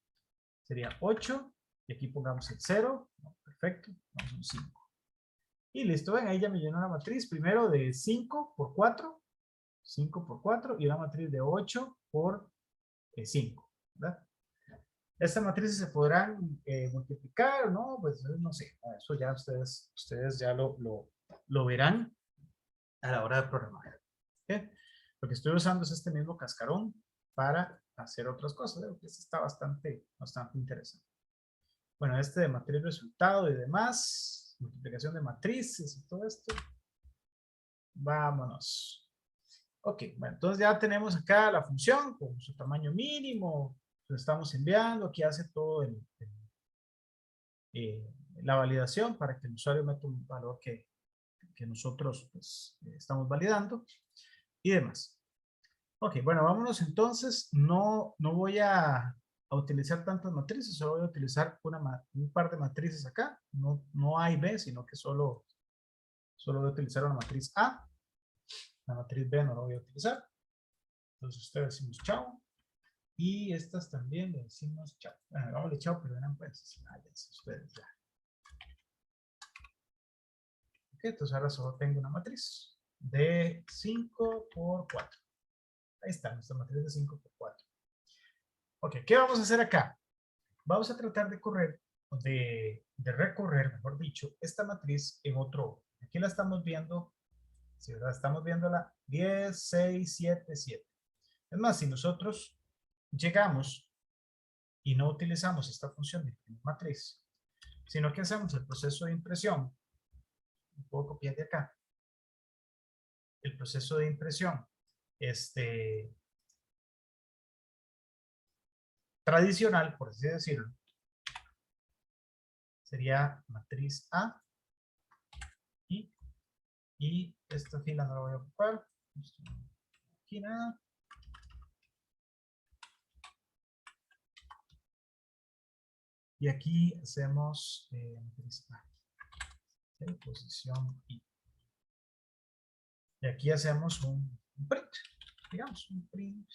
Sería 8. Y aquí pongamos el 0. Perfecto. Vamos a un 5. Y listo, ven, ahí ya me llenó una matriz. Primero de 5 por 4. 5 por 4. Y una matriz de 8 por 5. ¿Verdad? Estas matrices se podrán multiplicar, ¿no? Pues no sé. Eso ya ustedes ya lo verán a la hora de programar. ¿Okay? Lo que estoy usando es este mismo cascarón para hacer otras cosas. Este está bastante interesante. Bueno, este de matriz resultado y demás, multiplicación de matrices y todo esto. Vámonos. Ok, bueno, entonces ya tenemos acá la función con su tamaño mínimo. Lo estamos enviando, aquí hace todo la validación para que el usuario meta un valor que nosotros pues, estamos validando y demás. Ok, bueno, vámonos entonces. No voy a utilizar tantas matrices, solo voy a utilizar un par de matrices acá. No A y B, sino que solo voy a utilizar una matriz A. La matriz B no la voy a utilizar. Entonces ustedes decimos chao. Y estas también le decimos chao. Bueno, hagámosle chao, pero eran pues, ustedes ya. Ok, entonces ahora solo tengo una matriz de 5 por 4. Ahí está, nuestra matriz de 5 por 4. Ok, ¿qué vamos a hacer acá? Vamos a tratar de recorrer, mejor dicho, esta matriz en otro. Aquí la estamos viendo, ¿sí, verdad? Estamos viéndola 10, 6, 7, 7. Es más, si nosotros llegamos y no utilizamos esta función de matriz, sino que hacemos el proceso de impresión, puedo copiar de acá, el proceso de impresión, tradicional, por así decirlo, sería matriz A y esta fila no la voy a ocupar. Aquí nada. Y aquí hacemos matriz A. Posición I. Y aquí hacemos un print, digamos, un print.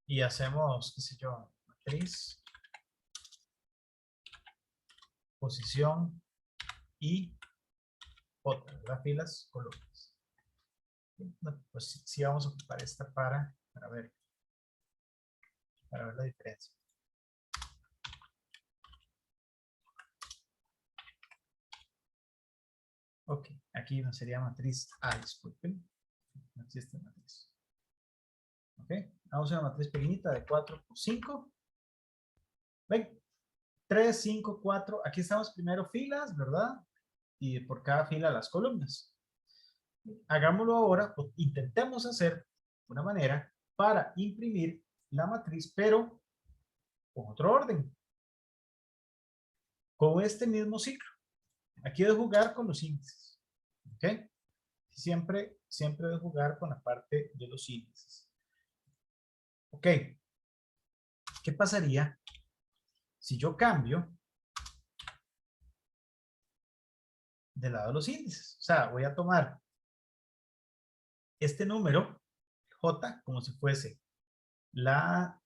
Y hacemos, qué sé yo, matriz, posición y J, ¿verdad? Filas, columnas. No, pues sí vamos a ocupar esta para ver la diferencia. Ok, aquí no sería matriz A, disculpen. No existe matriz. Ok, vamos a una matriz pequeñita de 4 por 5. Ven, 3, 5, 4. Aquí estamos primero filas, ¿verdad? Y por cada fila las columnas. Hagámoslo ahora, o intentemos hacer una manera para imprimir la matriz, pero con otro orden. Con este mismo ciclo. Aquí de jugar con los índices. ¿Ok? Siempre de jugar con la parte de los índices. Ok. ¿Qué pasaría si yo cambio de lado de los índices? O sea, voy a tomar este número, J, como si fuese las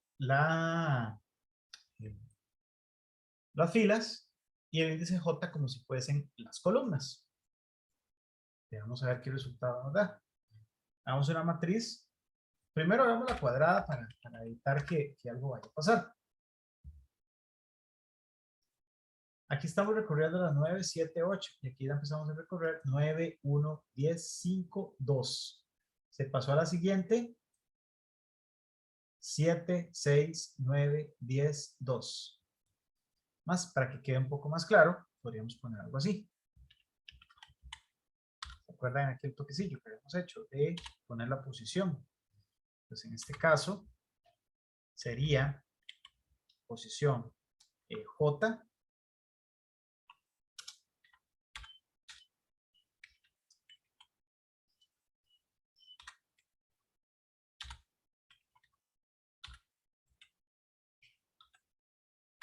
filas y el índice J como si fuesen las columnas. Vamos a ver qué resultado nos da. Vamos a una matriz. Primero hagamos la cuadrada para evitar que algo vaya a pasar. Aquí estamos recorriendo las 9, 7, 8. Y aquí ya empezamos a recorrer 9, 1, 10, 5, 2. Se pasó a la siguiente. 7, 6, 9, 10, 2. Más, para que quede un poco más claro, podríamos poner algo así. ¿Recuerdan aquel toquecillo que habíamos hecho de poner la posición? Pues en este caso sería posición J.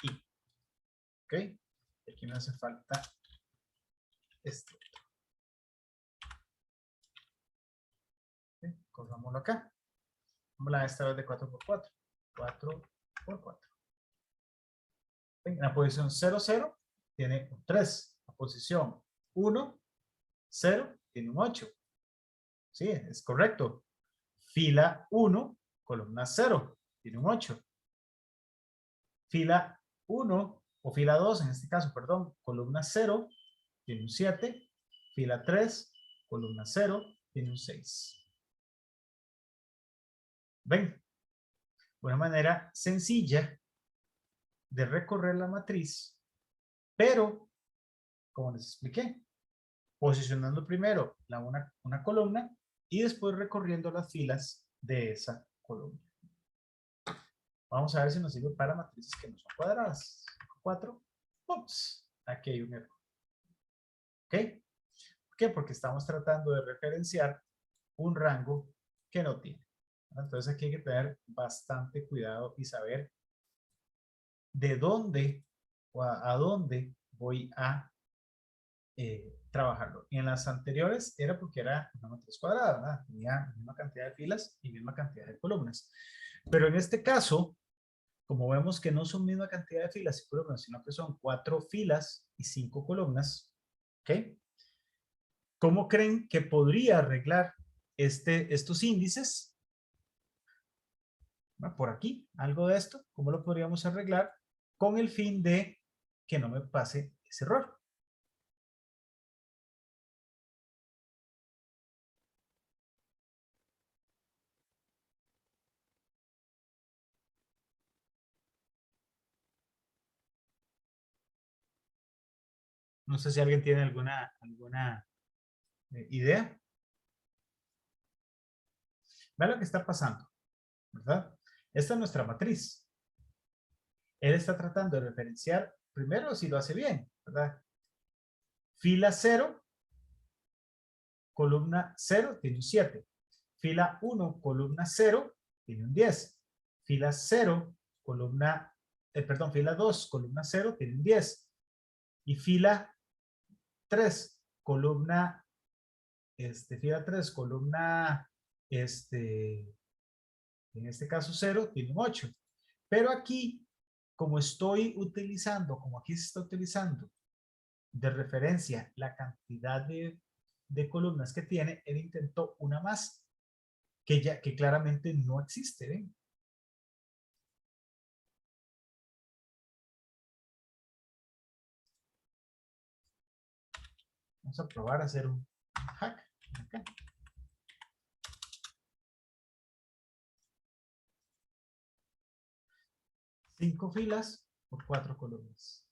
Y. ¿Ok? Aquí me hace falta este. ¿Okay? Corrámoslo acá. Vamos a esta vez de 4x4. 4x4. En la posición 0, 0 tiene un 3. La posición 1, 0 tiene un 8. Sí, es correcto. Fila 1, columna 0, tiene un 8. Fila 1, o fila 2 en este caso, perdón, columna 0, tiene un 7. Fila 3, columna 0, tiene un 6. ¿Ven? Una manera sencilla de recorrer la matriz, pero, como les expliqué, posicionando primero una columna y después recorriendo las filas de esa columna. Vamos a ver si nos sirve para matrices que no son cuadradas. 4. Ups, aquí hay un error. ¿Ok? ¿Por qué? Porque estamos tratando de referenciar un rango que no tiene. Entonces aquí hay que tener bastante cuidado y saber de dónde o a dónde voy a trabajarlo. Y en las anteriores era porque era una matriz cuadrada, ¿verdad? Tenía la misma cantidad de filas y misma cantidad de columnas. Pero en este caso, como vemos que no son misma cantidad de filas y columnas, sino que son 4 filas y 5 columnas, ¿ok? ¿Cómo creen que podría arreglar estos índices? Bueno, por aquí, algo de esto, ¿cómo lo podríamos arreglar? Con el fin de que no me pase ese error. No sé si alguien tiene alguna idea. Vean lo que está pasando, ¿verdad? Esta es nuestra matriz. Él está tratando de referenciar, primero, si lo hace bien, ¿verdad? Fila 0, columna 0, tiene un 7. Fila 1, columna 0, tiene un 10. Fila 0, columna, fila 2, columna 0, tiene un 10. Y fila 3, columna, fila 3, columna, en este caso 0, tiene un 8. Pero aquí como estoy utilizando, como aquí se está utilizando de referencia la cantidad de columnas que tiene, él intentó una más que claramente no existe, ¿ven? Vamos a probar a hacer un hack acá. Cinco filas por 4 columnas.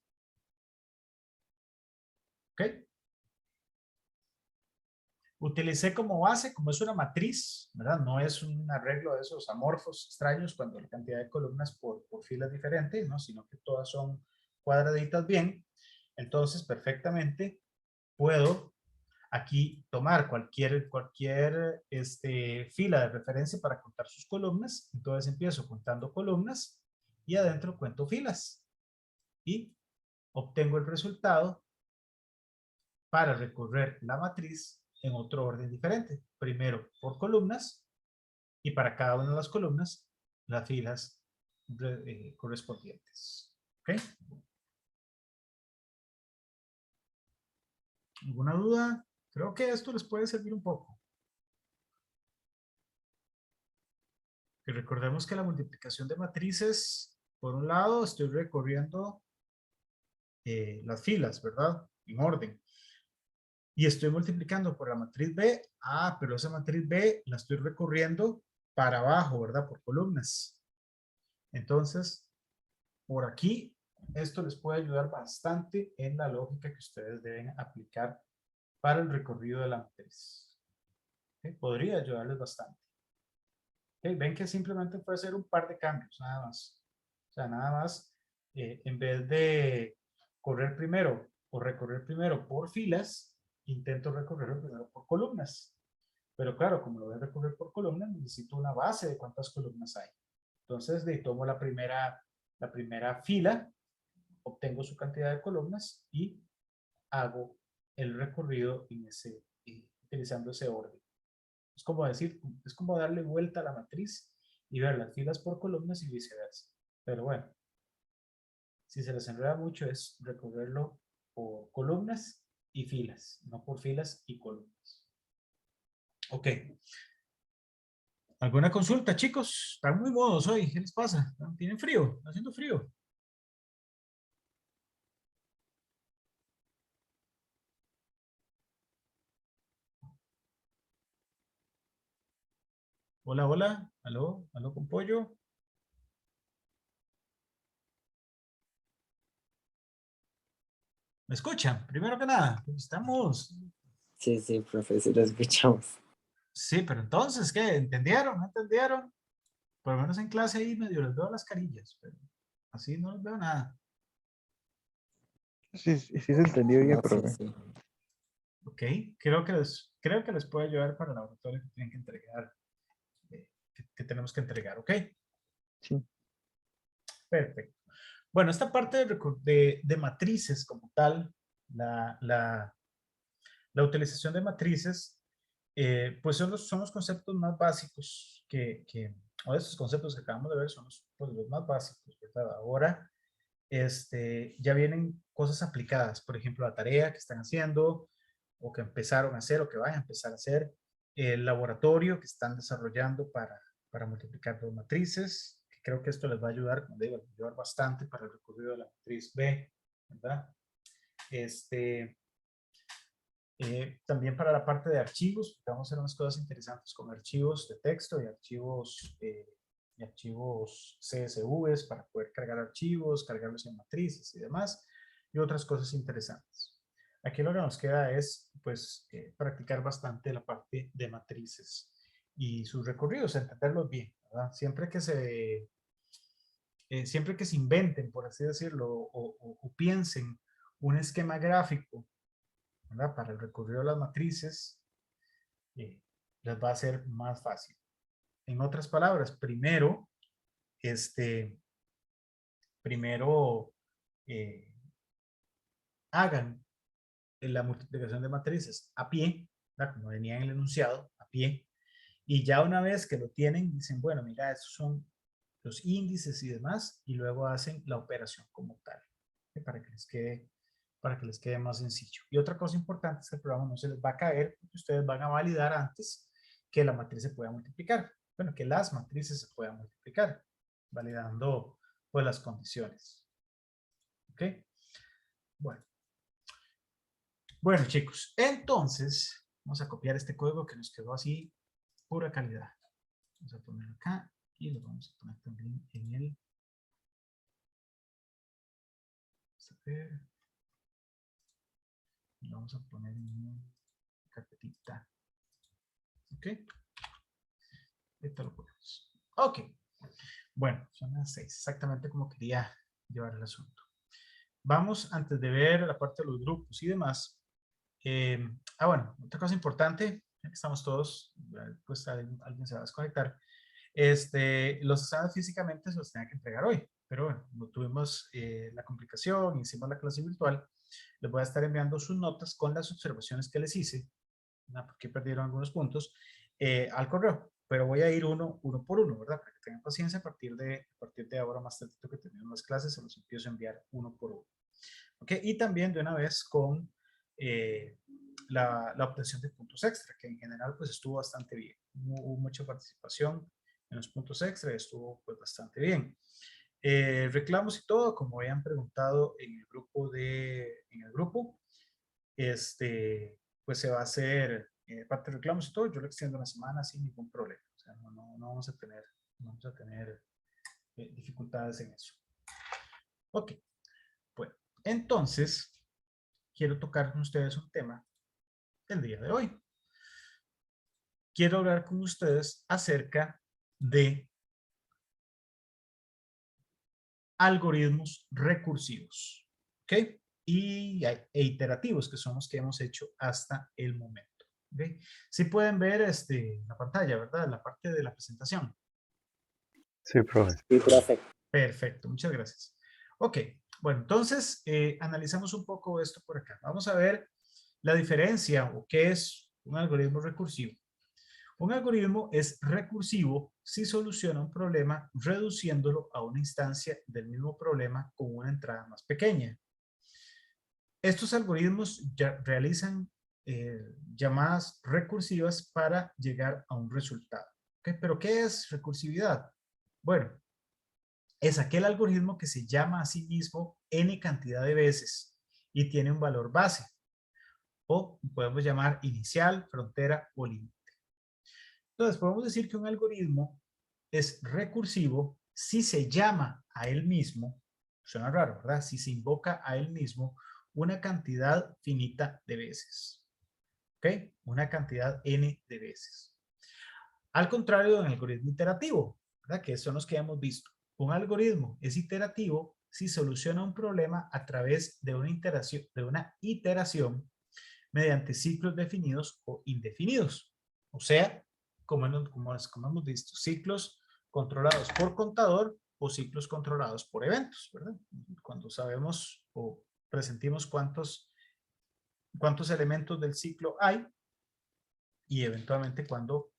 ¿Ok? Utilicé como base, como es una matriz, ¿verdad? No es un arreglo de esos amorfos extraños cuando la cantidad de columnas por fila es diferente, ¿no? Sino que todas son cuadraditas bien. Entonces, perfectamente puedo aquí tomar cualquier fila de referencia para contar sus columnas. Entonces empiezo contando columnas y adentro cuento filas. Y obtengo el resultado para recorrer la matriz en otro orden diferente. Primero por columnas y para cada una de las columnas las filas correspondientes. ¿Ok? ¿Alguna duda? Creo que esto les puede servir un poco. Que recordemos que la multiplicación de matrices, por un lado, estoy recorriendo las filas, ¿verdad? En orden. Y estoy multiplicando por la matriz B. Ah, pero esa matriz B la estoy recorriendo para abajo, ¿verdad? Por columnas. Entonces, por aquí, esto les puede ayudar bastante en la lógica que ustedes deben aplicar para el recorrido de la matriz. ¿Okay? Podría ayudarles bastante. ¿Okay? Ven que simplemente puede hacer un par de cambios, nada más. O sea, nada más, en vez de correr primero o recorrer primero por filas, intento recorrerlo primero por columnas. Pero claro, como lo voy a recorrer por columnas, necesito una base de cuántas columnas hay. Entonces, tomo la primera fila, obtengo su cantidad de columnas y hago el recorrido utilizando ese orden. Es como decir, es como darle vuelta a la matriz y ver las filas por columnas y viceversa. Pero bueno, si se les enreda mucho es recorrerlo por columnas y filas, no por filas y columnas. Ok. ¿Alguna consulta, chicos? Están muy modos hoy. ¿Qué les pasa? ¿Tienen frío? ¿Está haciendo frío? Hola, hola. ¿Aló? ¿Aló con pollo? ¿Me escuchan? Primero que nada, estamos... Sí, profe, sí lo escuchamos. Sí, pero entonces, ¿qué? ¿Entendieron? ¿No entendieron? Por lo menos en clase ahí medio les veo las carillas, pero así no les veo nada. Sí, sí se entendió bien, No, sí, profe. sí. Ok, creo que les puede ayudar para el laboratorio que tienen que entregar, que tenemos que entregar, ¿ok? Sí. Perfecto. Bueno, esta parte de matrices como tal, la utilización de matrices, pues son los conceptos más básicos o esos conceptos que acabamos de ver son los más básicos, ¿verdad? Ahora, ya vienen cosas aplicadas, por ejemplo, la tarea que están haciendo o que empezaron a hacer o que van a empezar a hacer, el laboratorio que están desarrollando para multiplicar dos matrices, que creo que esto les va a ayudar, como digo, les va a ayudar bastante para el recorrido de la matriz B, ¿verdad? También para la parte de archivos, vamos a hacer unas cosas interesantes con archivos de texto y archivos CSVs para poder cargar archivos, cargarlos en matrices y demás, y otras cosas interesantes. Aquí lo que nos queda es, pues, practicar bastante la parte de matrices y sus recorridos, entenderlos bien, ¿verdad? Siempre que se inventen, por así decirlo, o piensen un esquema gráfico, ¿verdad? Para el recorrido de las matrices, les va a ser más fácil. En otras palabras, primero eh, hagan la multiplicación de matrices a pie, ¿verdad? Como venía en el enunciado, a pie, y ya una vez que lo tienen, dicen, bueno, mira, estos son los índices y demás, y luego hacen la operación como tal, ¿ok? Para que les quede más sencillo. Y otra cosa importante es que el programa no se les va a caer, porque ustedes van a validar antes que la matriz se pueda multiplicar. Bueno, que las matrices se puedan multiplicar, validando pues las condiciones. ¿Ok? Bueno. Bueno, chicos, entonces vamos a copiar este código que nos quedó así, pura calidad. Vamos a ponerlo acá y lo vamos a poner también en el... Vamos a ver. Lo vamos a poner en una carpetita. ¿Ok? Esto lo ponemos. Ok. Bueno, son las 6, exactamente como quería llevar el asunto. Vamos, antes de ver la parte de los grupos y demás. Bueno, otra cosa importante, ya que estamos todos, pues alguien se va a desconectar. Los exámenes físicamente se los tenía que entregar hoy, pero bueno, no tuvimos la complicación, hicimos la clase virtual. Les voy a estar enviando sus notas con las observaciones que les hice, ¿no? Porque perdieron algunos puntos, al correo. Pero voy a ir uno por uno, ¿verdad? Para que tengan paciencia a partir de ahora, más tardito que terminen las clases, se los empiezo a enviar uno por uno. ¿Ok? Y también de una vez con la obtención de puntos extra, que en general pues estuvo bastante bien. Hubo mucha participación en los puntos extra, estuvo pues bastante bien. Reclamos y todo, como habían preguntado en el grupo, pues se va a hacer parte de reclamos y todo. Yo lo extiendo una semana sin ningún problema. O sea, no vamos a tener dificultades en eso. Ok, bueno, entonces quiero tocar con ustedes un tema el día de hoy. Quiero hablar con ustedes acerca de algoritmos recursivos, ¿ok? E iterativos, que son los que hemos hecho hasta el momento, ¿ok? Sí pueden ver la pantalla, ¿verdad? La parte de la presentación. Sí, profe. Sí, profe. Perfecto, muchas gracias. Ok, bueno, entonces analizamos un poco esto por acá. Vamos a ver la diferencia o qué es un algoritmo recursivo. Un algoritmo es recursivo si soluciona un problema reduciéndolo a una instancia del mismo problema con una entrada más pequeña. Estos algoritmos ya realizan llamadas recursivas para llegar a un resultado. ¿Okay? ¿Pero qué es recursividad? Bueno, es aquel algoritmo que se llama a sí mismo n cantidad de veces y tiene un valor base. O podemos llamar inicial, frontera o límite. Entonces, podemos decir que un algoritmo es recursivo si se llama a él mismo, suena raro, ¿verdad? Si se invoca a él mismo una cantidad finita de veces. ¿Ok? Una cantidad n de veces. Al contrario de un algoritmo iterativo, ¿verdad? Que son los que hemos visto. Un algoritmo es iterativo si soluciona un problema a través de una iteración mediante ciclos definidos o indefinidos. O sea, como hemos visto, ciclos controlados por contador o ciclos controlados por eventos, ¿verdad? Cuando sabemos o presentimos cuántos elementos del ciclo hay y eventualmente cuando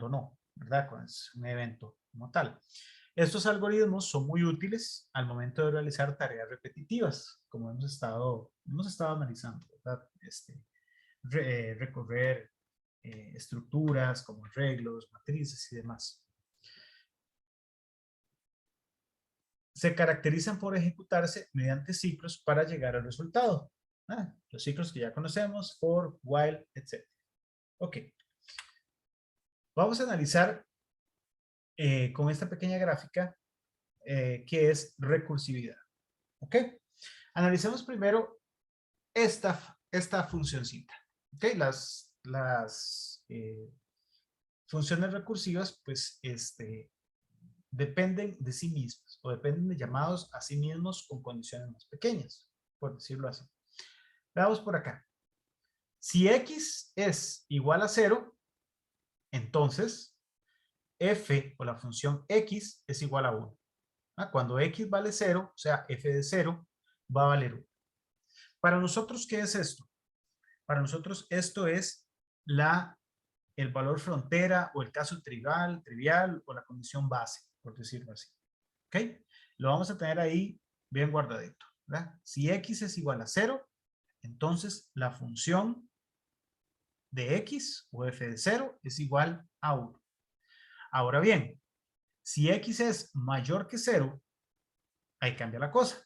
no, ¿verdad? Cuando es un evento como tal. Estos algoritmos son muy útiles al momento de realizar tareas repetitivas, como hemos estado analizando, ¿verdad? Recorrer estructuras como arreglos, matrices y demás. Se caracterizan por ejecutarse mediante ciclos para llegar al resultado. Los ciclos que ya conocemos, for, while, etc. Ok. Vamos a analizar con esta pequeña gráfica que es recursividad. ¿Ok? Analicemos primero esta funcioncita. ¿Ok? Las funciones recursivas, pues, dependen de sí mismas o dependen de llamados a sí mismos con condiciones más pequeñas, por decirlo así. Veamos por acá. Si x es igual a 0, entonces f o la función x es igual a 1. Cuando x vale 0, o sea, f de 0 va a valer 1. Para nosotros, ¿qué es esto? Para nosotros esto es la el valor frontera o el caso trivial o la condición base, por decirlo así. ¿Ok? Lo vamos a tener ahí bien guardadito, ¿verdad? Si x es igual a 0, entonces la función de x o f de 0 es igual a 1. Ahora bien, si x es mayor que 0, ahí cambia la cosa.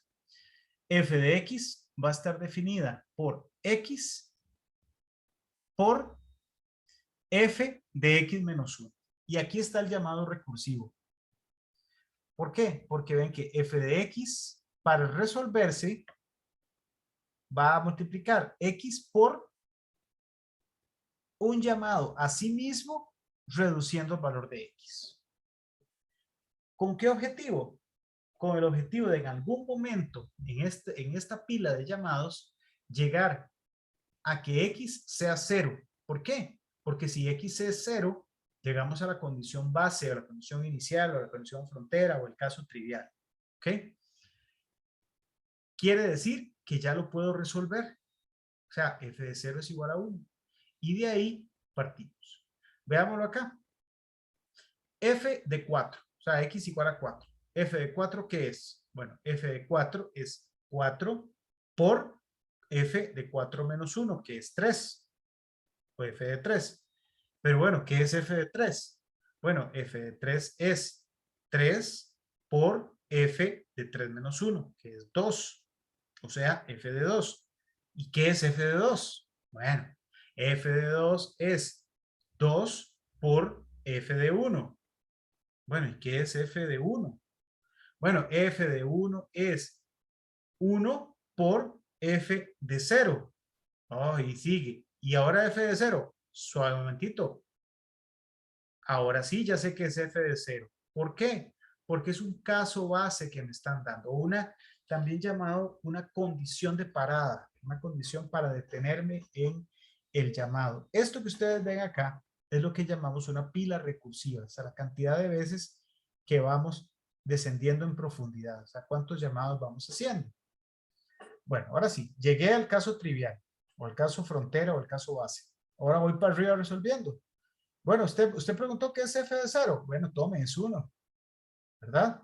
F de x va a estar definida por x por f de x menos 1. Y aquí está el llamado recursivo. ¿Por qué? Porque ven que f de x, para resolverse, va a multiplicar x por un llamado a sí mismo, reduciendo el valor de x. ¿Con qué objetivo? Con el objetivo de en algún momento en esta pila de llamados llegar a que x sea 0. ¿Por qué? Porque si x es 0, llegamos a la condición base, a la condición inicial, o a la condición frontera, o el caso trivial. ¿Ok? Quiere decir que ya lo puedo resolver. O sea, f de 0 es igual a 1. Y de ahí partimos. Veámoslo acá. F de 4, o sea, x igual a 4. F de 4, ¿qué es? Bueno, f de 4 es 4 por f de 4 menos 1, que es 3. O f de 3. Pero bueno, ¿qué es f de 3? Bueno, f de 3 es 3 por f de 3 menos 1, que es 2. O sea, f de 2. ¿Y qué es f de 2? Bueno, f de 2 es 2 por f de 1. Bueno, ¿y qué es f de 1? Bueno, f de 1 es 1 por f de 0. Oh, y sigue. ¿Y ahora f de 0? Suave un momentito. Ahora sí, ya sé que es f de 0. ¿Por qué? Porque es un caso base que me están dando. También llamado una condición de parada. Una condición para detenerme en el llamado. Esto que ustedes ven acá es lo que llamamos una pila recursiva. O sea, la cantidad de veces que vamos descendiendo en profundidad. O sea, cuántos llamados vamos haciendo. Bueno, ahora sí, llegué al caso trivial, o al caso frontera, o al caso base. Ahora voy para arriba resolviendo. Bueno, usted preguntó qué es f de 0. Bueno, tome, es 1, ¿verdad?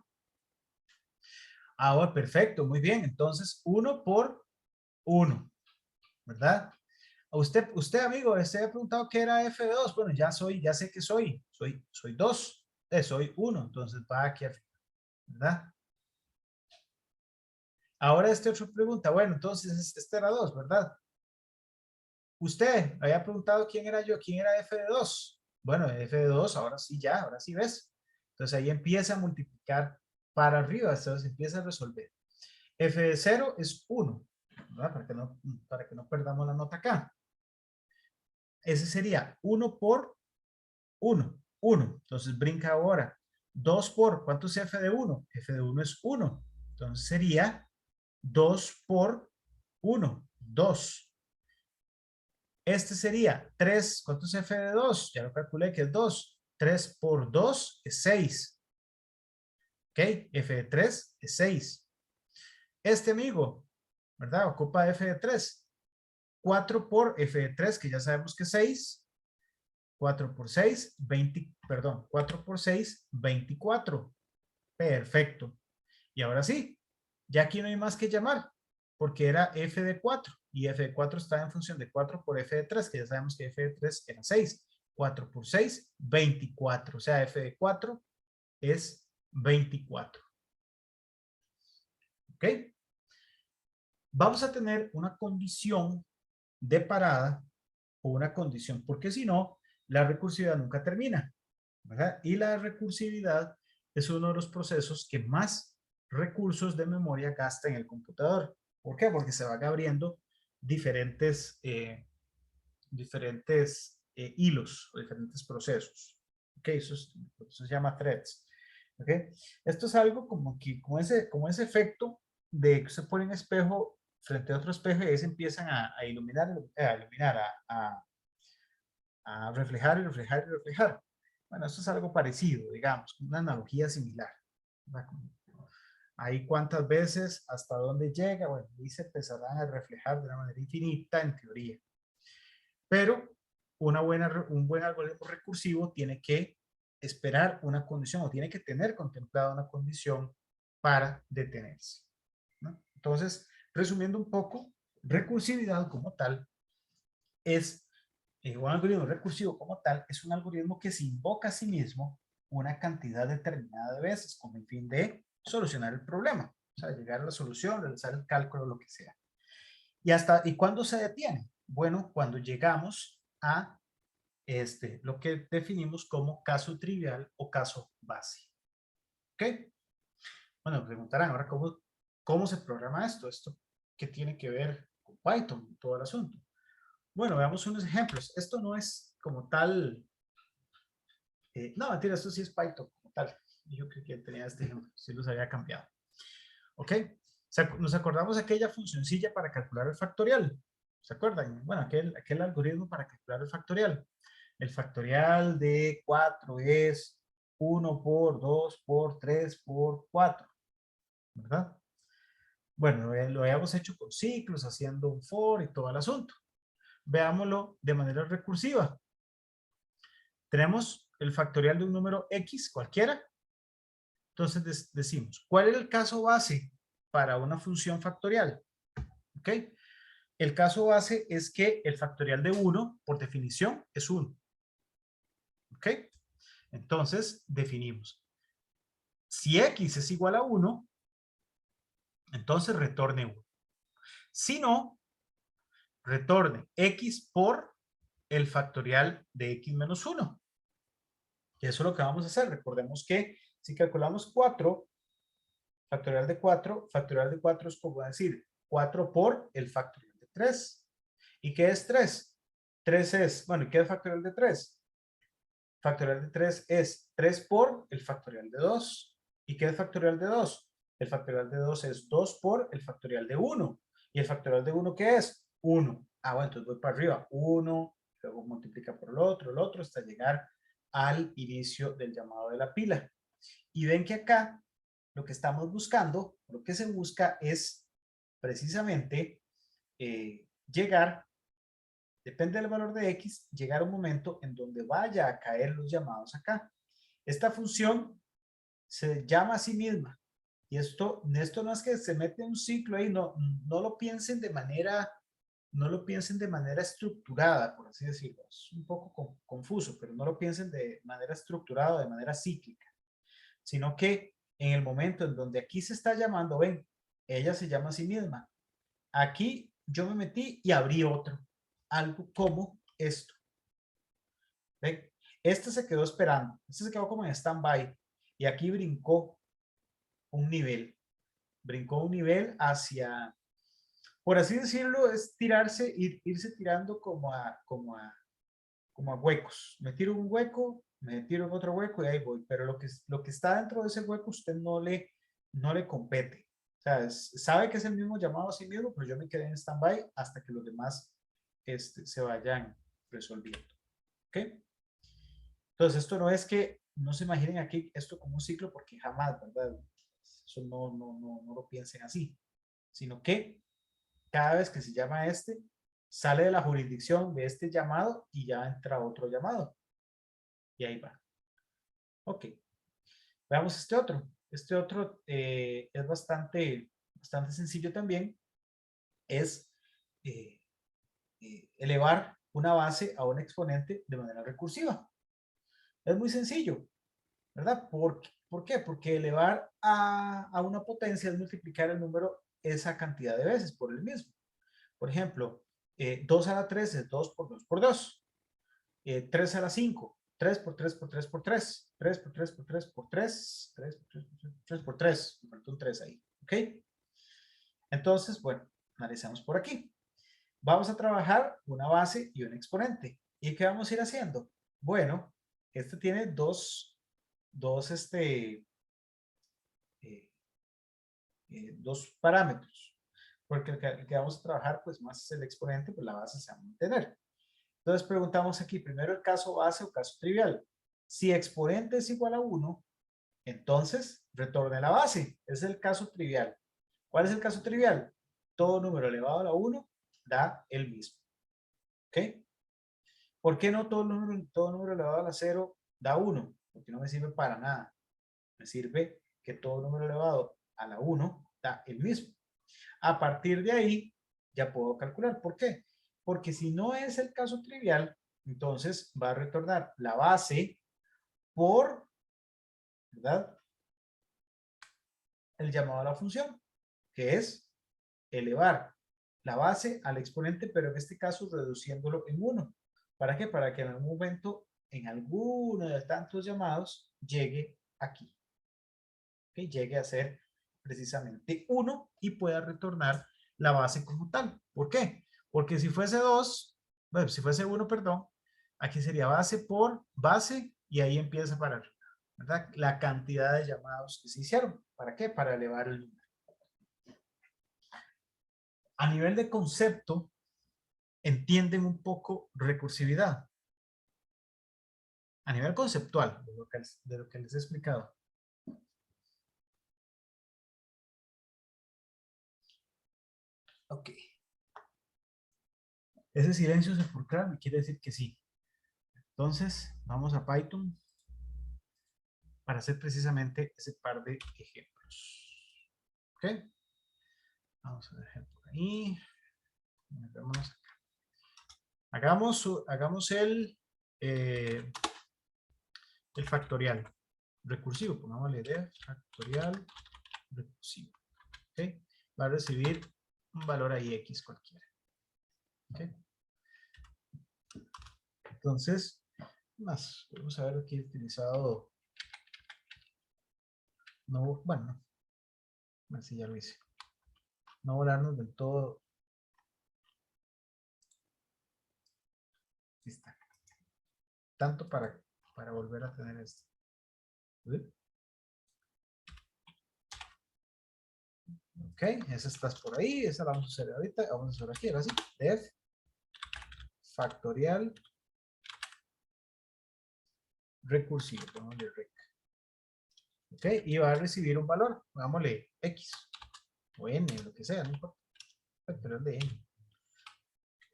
Ah, bueno, perfecto, muy bien. Entonces, 1 por 1, ¿verdad? Usted, amigo, usted ha preguntado qué era f de 2. Bueno, ya sé que soy 2, soy 1, entonces va aquí arriba, ¿verdad? Ahora este otro pregunta, bueno, entonces este era 2, ¿verdad? Usted había preguntado quién era yo, quién era f de 2. Bueno, f de 2, ahora sí ves. Entonces ahí empieza a multiplicar para arriba, entonces empieza a resolver. F de 0 es 1, ¿verdad? Para que no perdamos la nota acá. Ese sería 1 por 1, 1. Entonces brinca ahora. 2 por, ¿cuánto es f de 1? F de 1 es 1. Entonces sería 2 por 1, 2. Este sería 3, ¿cuánto es f de 2? Ya lo calculé que es 2. 3 por 2 es 6. ¿Ok? F de 3 es 6. Este amigo, ¿verdad? Ocupa f de 3. 4 por f de 3, que ya sabemos que es 6. 4 por 6, 20, perdón, 4 por 6, 24. Perfecto. Y ahora sí, ya aquí no hay más que llamar, porque era f de 4, y f de 4 está en función de 4 por f de 3, que ya sabemos que f de 3 era 6. 4 por 6, 24. O sea, f de 4 es 24. ¿Ok? Vamos a tener una condición de parada o una condición, porque si no, la recursividad nunca termina, ¿verdad? Y la recursividad es uno de los procesos que más recursos de memoria gasta en el computador. ¿Por qué? Porque se van abriendo diferentes hilos o diferentes procesos. ¿Ok? Eso se llama threads. ¿Ok? Esto es algo como ese efecto de que se pone un espejo frente a otro espejo y ahí se empiezan a iluminar, a reflejar y reflejar y reflejar. Bueno, esto es algo parecido, digamos, una analogía similar. Ahí cuántas veces, hasta dónde llega, bueno, ahí se empezarán a reflejar de una manera infinita en teoría. Pero un buen algoritmo recursivo tiene que esperar una condición o tiene que tener contemplada una condición para detenerse, ¿no? Entonces, resumiendo un poco, recursividad como tal es, un algoritmo recursivo como tal es un algoritmo que se invoca a sí mismo una cantidad determinada de veces con el fin de solucionar el problema, o sea, llegar a la solución, realizar el cálculo, lo que sea. ¿Y cuándo se detiene? Bueno, cuando llegamos a lo que definimos como caso trivial o caso base. ¿Ok? Bueno, me preguntarán ahora cómo se programa esto. ¿Esto qué tiene que ver con Python? Todo el asunto. Bueno, veamos unos ejemplos. Esto no es como tal... no, mentira, esto sí es Python como tal. Yo creo que tenía este ejemplo. Sí los había cambiado. ¿Ok? Nos acordamos de aquella funcioncilla para calcular el factorial. ¿Se acuerdan? Bueno, aquel algoritmo para calcular el factorial. El factorial de 4 es 1 por 2 por 3 por 4, ¿verdad? Bueno, lo habíamos hecho con ciclos, haciendo un for y todo el asunto. Veámoslo de manera recursiva. Tenemos el factorial de un número X cualquiera. Entonces decimos, ¿cuál es el caso base para una función factorial? ¿Ok? El caso base es que el factorial de 1, por definición, es 1. ¿Ok? Entonces, definimos. Si X es igual a 1, entonces retorne 1. Si no, retorne X por el factorial de X menos 1. Y eso es lo que vamos a hacer. Recordemos que si calculamos 4, factorial de 4 es como decir 4 por el factorial de 3. ¿Y qué es 3? 3 es, bueno, ¿y qué es factorial de 3? Factorial de 3 es 3 por el factorial de 2. ¿Y qué es factorial de 2? El factorial de 2 es 2 por el factorial de 1. ¿Y el factorial de 1 qué es? 1. Ah, bueno, entonces voy para arriba. 1, luego multiplica por el otro, hasta llegar al inicio del llamado de la pila. Y ven que acá lo que estamos buscando, lo que se busca es precisamente llegar, depende del valor de X, llegar a un momento en donde vaya a caer los llamados acá. Esta función se llama a sí misma. Y esto no es que se mete un ciclo ahí, no lo piensen de manera, no lo piensen de manera estructurada, por así decirlo. Es un poco confuso, pero no lo piensen de manera estructurada, de manera cíclica, sino que en el momento en donde aquí se está llamando, ven, ella se llama a sí misma. Aquí yo me metí y abrí otro, algo como esto. ¿Ven? Este se quedó esperando, este se quedó como en stand-by y aquí brincó un nivel hacia, por así decirlo, es tirarse, irse tirando como a huecos. Me tiro un hueco, me tiro en otro hueco y ahí voy, pero lo que está dentro de ese hueco usted no le compete. O sea, sabe que es el mismo llamado a sí mismo, pero yo me quedé en stand-by hasta que los demás se vayan resolviendo. ¿Ok? Entonces, esto no es que no se imaginen aquí esto como un ciclo, porque jamás, ¿verdad? Eso no lo piensen así, sino que cada vez que se llama sale de la jurisdicción de este llamado y ya entra otro llamado. Y ahí va. Ok. Veamos este otro. Este otro es bastante sencillo también. Es elevar una base a un exponente de manera recursiva. Es muy sencillo, ¿verdad? ¿Por qué? Porque elevar a una potencia es multiplicar el número esa cantidad de veces por el mismo. Por ejemplo, 2 a la 3 es 2 por 2 por 2. 3 a la 5, 3 por 3 por 3 por 3, 3 por 3 por 3 por 3, 3 por 3 por 3 por 3 por 3, me faltó un 3 ahí, ¿ok? Entonces, bueno, analicemos por aquí. Vamos a trabajar una base y un exponente. ¿Y qué vamos a ir haciendo? Bueno, este tiene dos parámetros, porque el que vamos a trabajar pues más es el exponente, pues la base se va a mantener. Entonces preguntamos aquí primero el caso base o caso trivial. Si exponente es igual a 1, entonces retorne la base. Es el caso trivial. ¿Cuál es el caso trivial? Todo número elevado a la 1 da el mismo. ¿Ok? ¿Por qué no todo número elevado a la 0 da 1? Porque no me sirve para nada. Me sirve que todo número elevado a la 1 da el mismo. A partir de ahí, ya puedo calcular. ¿Por qué? Porque si no es el caso trivial, entonces va a retornar la base por, ¿verdad? El llamado a la función, que es elevar la base al exponente, pero en este caso reduciéndolo en 1. ¿Para qué? Para que en algún momento, en alguno de tantos llamados, llegue aquí. ¿Okay? Llegue a ser precisamente 1 y pueda retornar la base como tal. ¿Por qué? Porque si fuese 2, bueno, si fuese 1, perdón, aquí sería base por base y ahí empieza para arriba, ¿verdad? La cantidad de llamados que se hicieron. ¿Para qué? Para elevar el número. A nivel de concepto, entienden un poco recursividad. A nivel conceptual, de lo que les he explicado. Ok. Ese silencio sepulcral me quiere decir que sí. Entonces, vamos a Python para hacer precisamente ese par de ejemplos. ¿Ok? Vamos a dejar por ahí. Metámonos acá. Hagamos el factorial recursivo. Pongamos la idea, factorial recursivo. ¿Ok? Va a recibir un valor ahí X cualquiera. ¿Ok? Entonces, más, vamos a ver aquí he utilizado, no, bueno, así ya lo hice. No volarnos del todo. Aquí está. Tanto para volver a tener esto. ¿Sí? Ok, esa estás por ahí, esa la vamos a hacer ahorita, vamos a hacer aquí, ahora sí, def factorial recursivo, pongámosle rec. Ok, y va a recibir un valor, pongámosle X o N, lo que sea, no importa, factorial de N.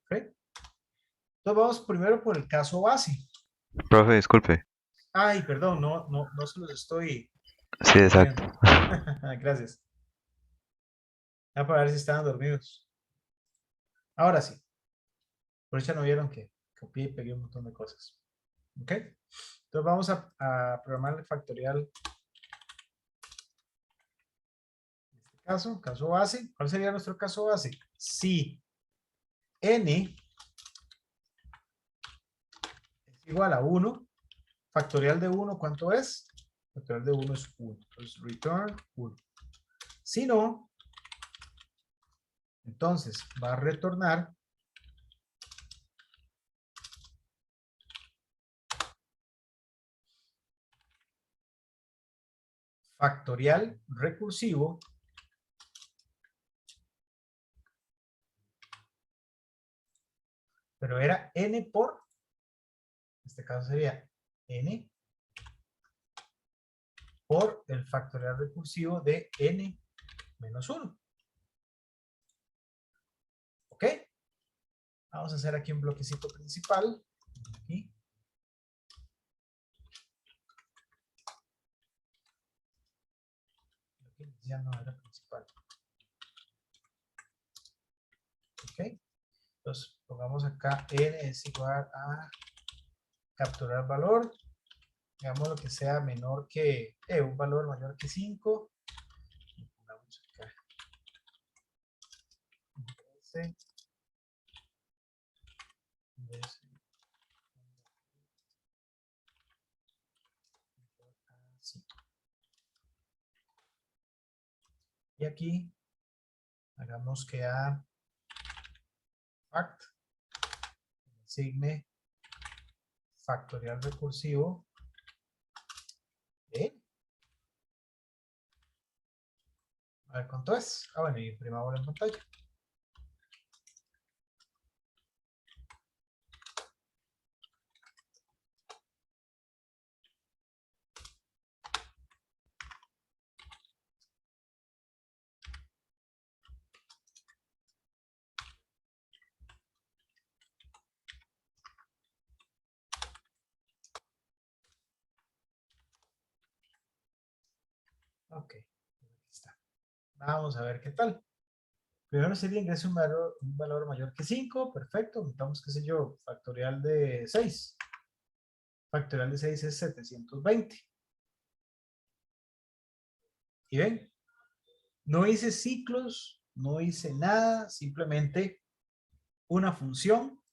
Ok, entonces vamos primero por el caso base. Profe, disculpe. Ay, perdón, no se los estoy Sí, exacto. viendo. Gracias. Para ver si estaban dormidos. Ahora sí. Por eso no vieron que copié y pegué un montón de cosas. ¿Ok? Entonces vamos a programar el factorial. En este caso base. ¿Cuál sería nuestro caso base? Si n es igual a 1, factorial de 1, ¿cuánto es? Factorial de 1 es 1. Entonces, return 1. Si no, entonces va a retornar factorial recursivo pero era n por, en este caso sería n por el factorial recursivo de n menos 1. ¿Ok? Vamos a hacer aquí un bloquecito principal. Aquí. Ya no era principal. ¿Ok? Entonces, pongamos acá n es igual a capturar valor. Digamos lo que sea menor que, un valor mayor que 5. Pongamos acá. Y aquí hagamos que a fact asigne factorial recursivo de, a ver cuánto es. Ah, bueno, y imprimamos en pantalla. Ok, aquí está. Vamos a ver qué tal. Primero sería ingrese un valor mayor que 5, perfecto. Aumentamos, qué sé yo, factorial de 6. Factorial de 6 es 720. ¿Y ven? No hice ciclos, no hice nada, simplemente una función.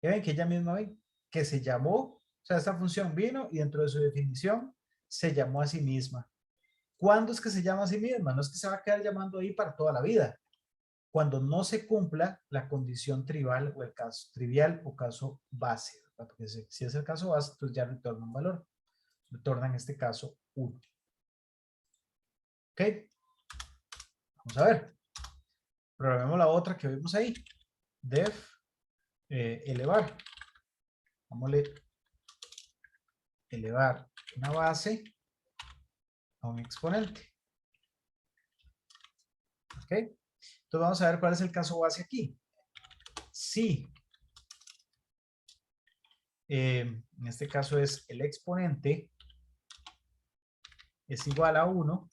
¿Y ven que ella misma ven? Que se llamó, o sea, esta función vino y dentro de su definición se llamó a sí misma. ¿Cuándo es que se llama a sí misma? No es que se va a quedar llamando ahí para toda la vida. Cuando no se cumpla la condición trivial o el caso trivial o caso base, ¿verdad? Porque si es el caso base, entonces ya retorna un valor. Retorna en este caso 1. ¿Ok? Vamos a ver. Programemos la otra que vimos ahí. Def elevar. Vámonos elevar una base a un exponente. ¿Ok? Entonces vamos a ver cuál es el caso base aquí. Si en este caso es el exponente es igual a 1,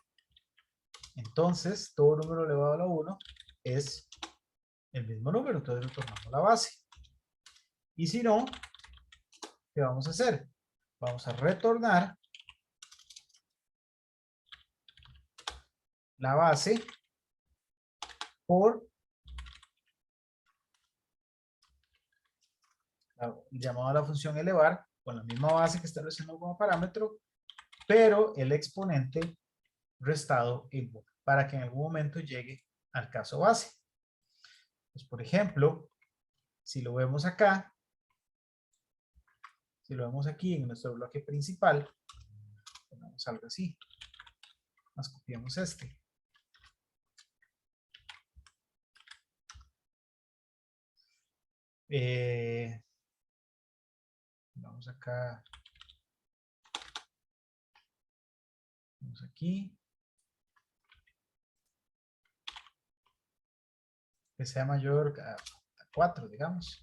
entonces todo número elevado a la 1 es el mismo número, entonces retornamos la base. Y si no, ¿qué vamos a hacer? Vamos a retornar la base por llamado a la función elevar con la misma base que establecemos como parámetro, pero el exponente restado en 1 para que en algún momento llegue al caso base. Pues, por ejemplo, si lo vemos acá, si lo vemos aquí en nuestro bloque principal, ponemos algo así, nos copiamos este. Vamos acá, vamos aquí, que sea mayor a 4, digamos.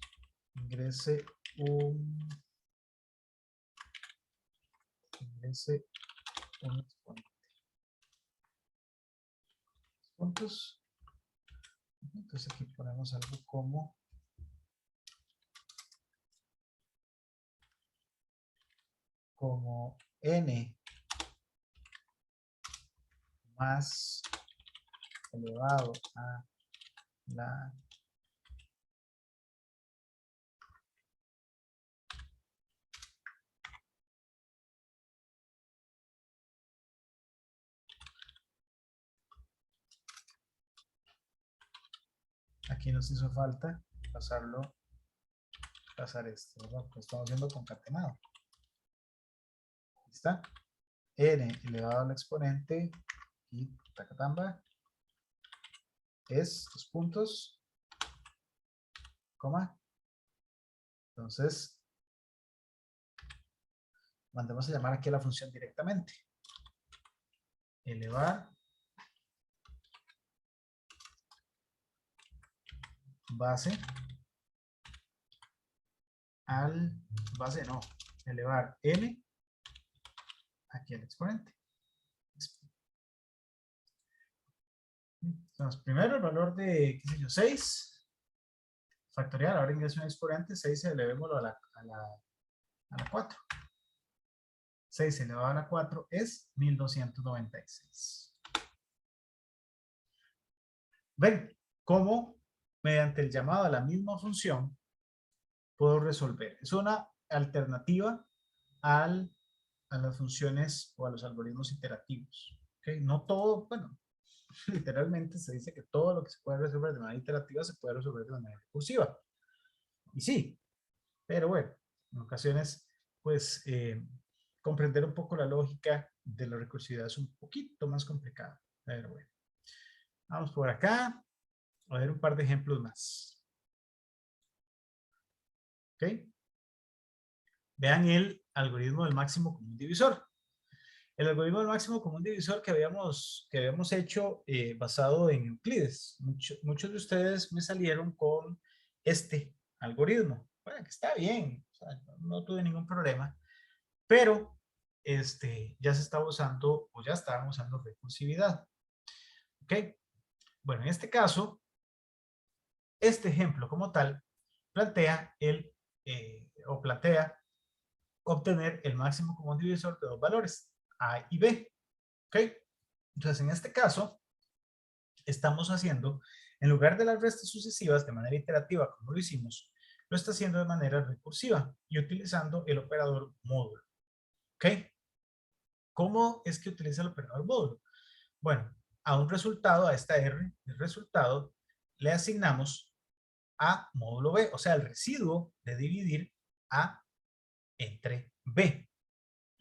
Ingrese un exponente. Puntos. Entonces aquí ponemos algo como n más elevado a la aquí nos hizo falta pasar esto, ¿verdad? Lo estamos viendo concatenado. Ahí está. N elevado al exponente y tacatamba es 2 puntos, coma. Entonces, mandemos a llamar aquí a la función directamente. Elevar base al base, no, elevar n aquí al exponente. Entonces, primero el valor de, qué sé yo, 6 factorial, ahora ingreso un exponente, 6 elevémoslo a la 4. 6 elevado a la 4 es 1296. ¿Ven cómo mediante el llamado a la misma función puedo resolver? Es una alternativa a las funciones o a los algoritmos iterativos. ¿Okay? No todo, bueno, literalmente se dice que todo lo que se puede resolver de manera iterativa se puede resolver de manera recursiva. Y sí, pero bueno, en ocasiones, pues, comprender un poco la lógica de la recursividad es un poquito más complicado. Pero bueno, vamos por acá a ver un par de ejemplos más. ¿Ok? Vean el algoritmo del máximo común divisor. El algoritmo del máximo común divisor que habíamos hecho basado en Euclides. Muchos de ustedes me salieron con este algoritmo. Bueno, que está bien, o sea, no tuve ningún problema. Pero ya se estaba usando o ya estaban usando recursividad. ¿Ok? Bueno, en este caso, este ejemplo como tal plantea plantea obtener el máximo común divisor de dos valores, A y B. ¿Ok? Entonces, en este caso, estamos haciendo, en lugar de las restas sucesivas de manera iterativa como lo hicimos, lo está haciendo de manera recursiva y utilizando el operador módulo. ¿Ok? ¿Cómo es que utiliza el operador módulo? Bueno, a un resultado, a esta R, el resultado, le asignamos A módulo B, o sea, el residuo de dividir A entre B.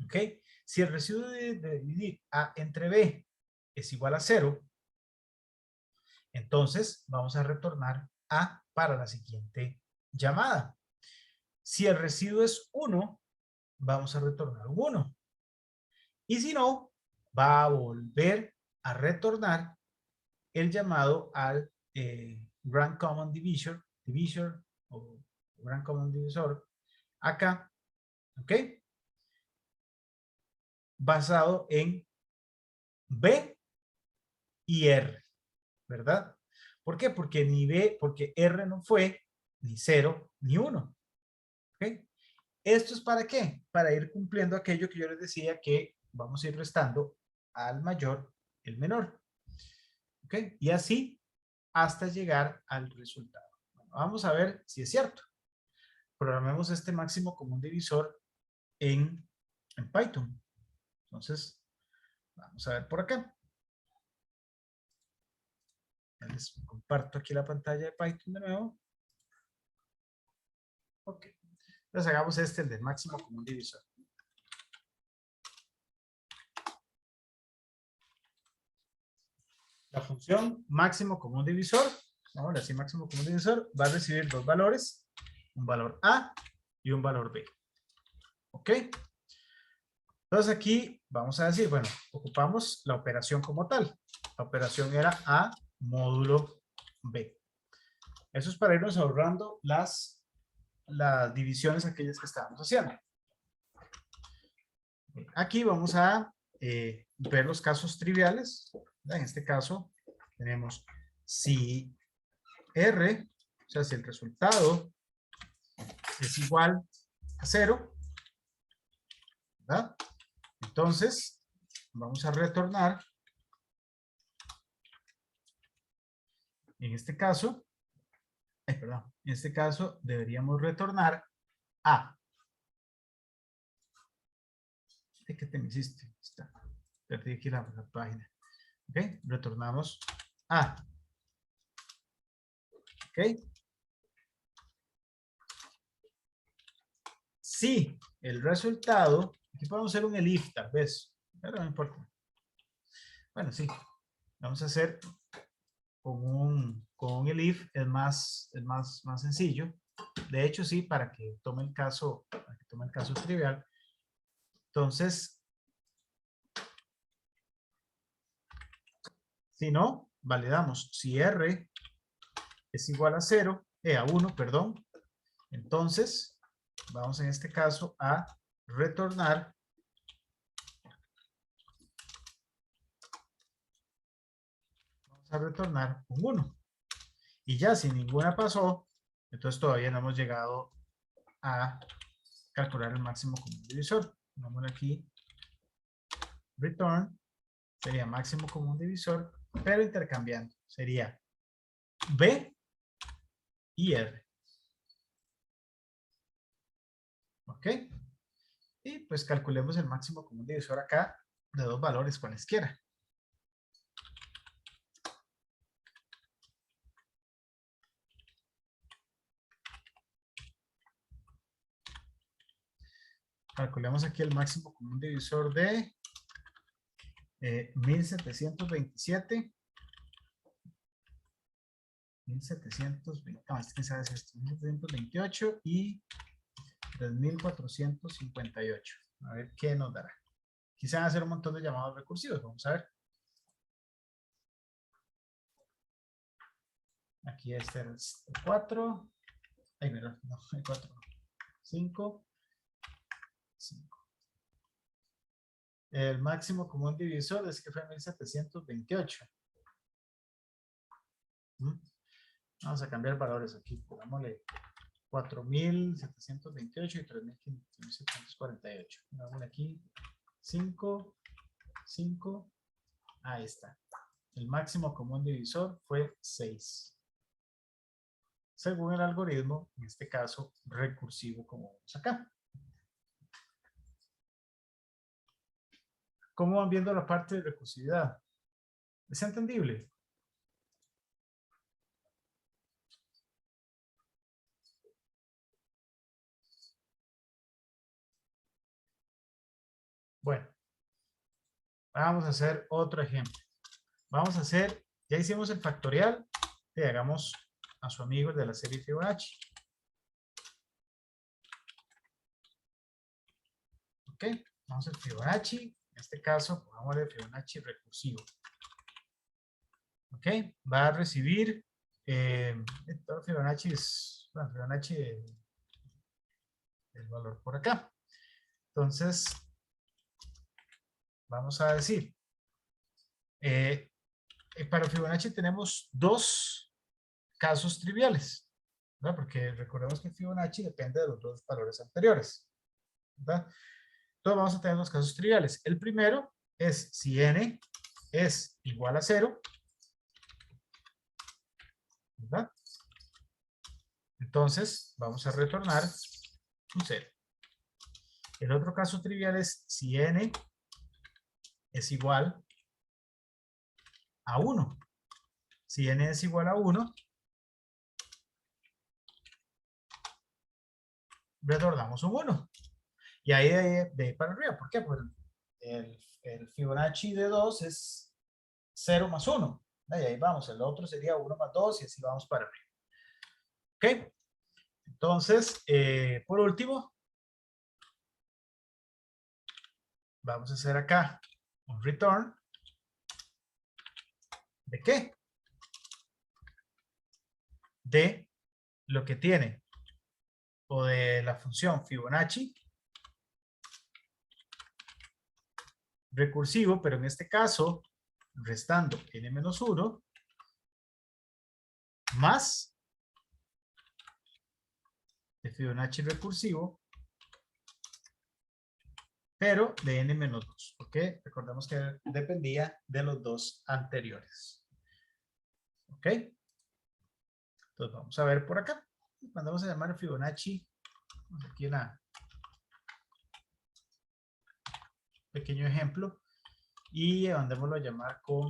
¿Ok? Si el residuo de dividir A entre B es igual a 0, entonces vamos a retornar A para la siguiente llamada. Si el residuo es 1, vamos a retornar 1. Y si no, va a volver a retornar el llamado al Grand Common Divisor o Grand Common Divisor acá, ¿ok? Basado en B y R, ¿verdad? ¿Por qué? Porque ni B, porque R no fue ni 0 ni 1, ¿ok? ¿Esto es para qué? Para ir cumpliendo aquello que yo les decía que vamos a ir restando al mayor el menor, ¿ok? Y así hasta llegar al resultado. Bueno, vamos a ver si es cierto. Programemos este máximo común divisor en Python. Entonces, vamos a ver por acá. Les comparto aquí la pantalla de Python de nuevo. Ok. Entonces hagamos el del máximo común divisor. La función máximo común divisor, ahora sí, máximo común divisor, va a recibir dos valores, un valor A y un valor B. ¿Ok? Entonces aquí vamos a decir, bueno, ocupamos la operación como tal. La operación era A módulo B. Eso es para irnos ahorrando las divisiones aquellas que estábamos haciendo. Aquí vamos a ver los casos triviales. En este caso tenemos si R, o sea, si el resultado es igual a 0, ¿verdad? Entonces, vamos a retornar, en este caso, perdón, en este caso deberíamos retornar A. ¿Qué te me hiciste? Está. Perdí aquí la página. ¿Ok? Retornamos A. ¿Ok? Si el resultado, aquí podemos hacer un elif tal vez, pero no importa. Bueno, sí, vamos a hacer con un elif, es más sencillo. De hecho, sí, para que tome el caso trivial. Entonces, si no, validamos si R es igual a 0, a 1, perdón. Entonces, vamos en este caso a retornar un 1. Y ya si ninguna pasó, entonces todavía no hemos llegado a calcular el máximo común divisor. Vamos aquí, return, sería máximo común divisor, pero intercambiando. Sería B y R. ¿Ok? Y pues calculemos el máximo común divisor acá de dos valores cualesquiera. Calculemos aquí el máximo común divisor de 1727. 1720, no, es que sabes esto, 1728 y 3458. A ver qué nos dará. Quizá van a hacer un montón de llamados recursivos, vamos a ver. Aquí este es el 4. Ay, perdón, no, el 4. 5. 5. El máximo común divisor es que fue 1728. ¿Mm? Vamos a cambiar valores aquí. Pongámosle 4.728 y 3.748. Pongámosle aquí 5, 5. Ahí está. El máximo común divisor fue 6. Según el algoritmo, en este caso, recursivo, como vemos acá. ¿Cómo van viendo la parte de recursividad? ¿Es entendible? Bueno, vamos a hacer otro ejemplo. Vamos a hacer, ya hicimos el factorial, y hagamos a su amigo el de la serie Fibonacci. Ok, vamos al Fibonacci. En este caso, pongámosle Fibonacci recursivo. Ok, va a recibir todo Fibonacci es, bueno, Fibonacci el valor por acá. Entonces, vamos a decir, para Fibonacci tenemos dos casos triviales, ¿verdad? Porque recordemos que Fibonacci depende de los dos valores anteriores, ¿verdad? Entonces vamos a tener los casos triviales. El primero es si n es igual a 0, ¿verdad? Entonces vamos a retornar un 0. El otro caso trivial es si n es igual a 1. Si n es igual a 1, retornamos un 1. Y ahí de ahí para arriba. ¿Por qué? Pues el Fibonacci de 2 es 0 más 1. Y ahí vamos. El otro sería 1 más 2 y así vamos para arriba. ¿Ok? Entonces, por último, vamos a hacer acá un return. ¿De qué? De lo que tiene o de la función Fibonacci recursivo, pero en este caso restando n-1 más de Fibonacci recursivo, pero de n-2, porque recordemos que dependía de los dos anteriores. ¿Ok? Entonces vamos a ver por acá. Mandamos a llamar a Fibonacci. Aquí un pequeño ejemplo. Y mandémoslo a llamar con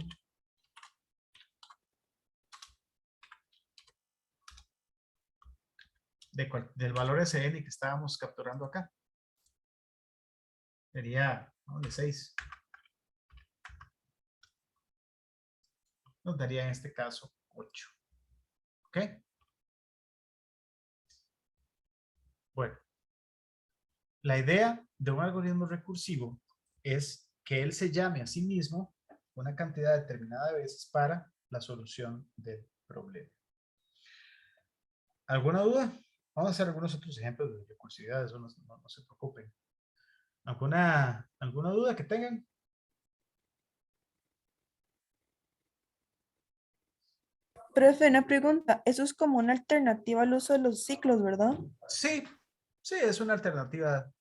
del valor Sn que estábamos capturando acá. Sería, de 6. Nos daría en este caso 8. ¿Ok? Bueno. La idea de un algoritmo recursivo es que él se llame a sí mismo una cantidad determinada de veces para la solución del problema. ¿Alguna duda? Vamos a hacer algunos otros ejemplos de recursividad, eso no se preocupen. ¿Alguna duda que tengan? Profe, una pregunta. Eso es como una alternativa al uso de los ciclos, ¿verdad? Sí, es una alternativa,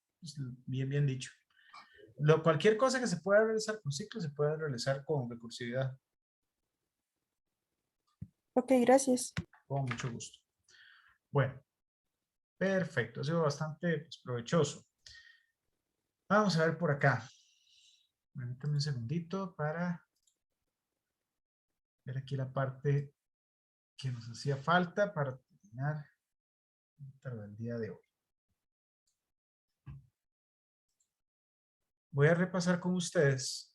bien dicho. Cualquier cosa que se pueda realizar con ciclos se puede realizar con recursividad. Ok, gracias. Con mucho gusto. Bueno, perfecto, ha sido bastante provechoso. Vamos a ver por acá. Permítame un segundito para ver aquí la parte que nos hacía falta para terminar el día de hoy. Voy a repasar con ustedes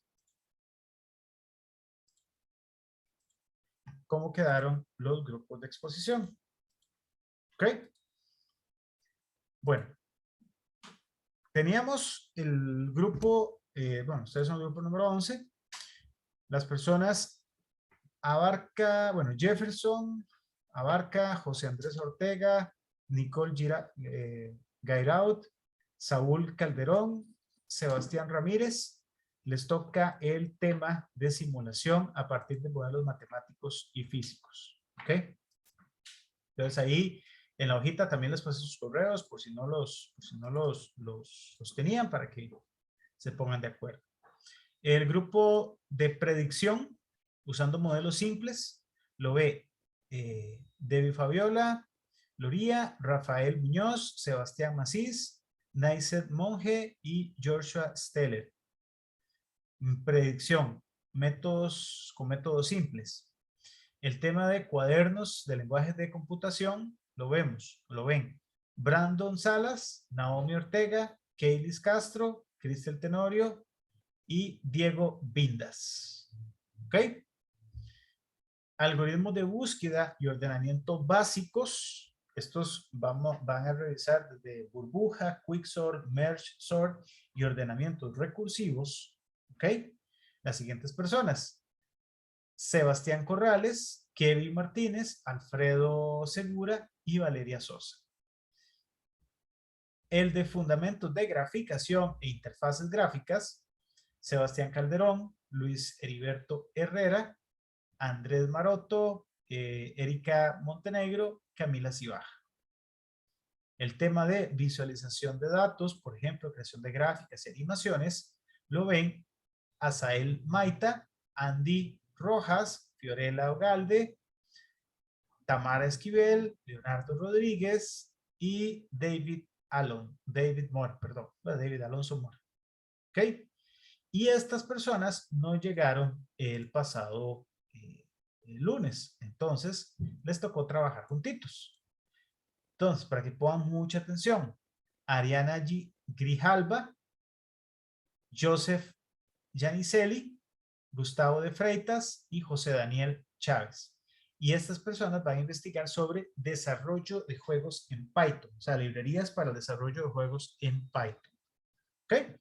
cómo quedaron los grupos de exposición. ¿Ok? Bueno, teníamos el grupo, bueno, ustedes son el grupo número 11. Las personas Abarca, bueno, Jefferson, Abarca, José Andrés Ortega, Nicole Gairaut, Saúl Calderón, Sebastián Ramírez, les toca el tema de simulación a partir de modelos matemáticos y físicos. ¿Ok? Entonces ahí en la hojita también les pasé sus correos por si no los tenían para que se pongan de acuerdo. El grupo de predicción usando modelos simples lo ve Debbie Fabiola, Loría, Rafael Muñoz, Sebastián Macís, Naiset Monge y Joshua Steller. Predicción, métodos con métodos simples. El tema de cuadernos de lenguajes de computación lo ven Brandon Salas, Naomi Ortega, Keilis Castro, Cristel Tenorio y Diego Vindas. ¿Ok? Algoritmos de búsqueda y ordenamiento básicos. Estos van a revisar desde burbuja, quicksort, merge sort y ordenamientos recursivos. ¿Ok? Las siguientes personas: Sebastián Corrales, Kevin Martínez, Alfredo Segura y Valeria Sosa. El de fundamentos de graficación e interfaces gráficas: Sebastián Calderón, Luis Heriberto Herrera, Andrés Maroto, Erika Montenegro, Camila Cibaja. El tema de visualización de datos, por ejemplo, creación de gráficas y animaciones, lo ven Asael Maita, Andy Rojas, Fiorella Ogalde, Tamara Esquivel, Leonardo Rodríguez y David Alonso Mora. ¿Ok? Y estas personas no llegaron el pasado el lunes. Entonces, les tocó trabajar juntitos. Entonces, para que pongan mucha atención, Ariana Grijalba, Joseph Giannicelli, Gustavo de Freitas y José Daniel Chávez. Y estas personas van a investigar sobre desarrollo de juegos en Python, o sea, librerías para el desarrollo de juegos en Python. ¿Ok?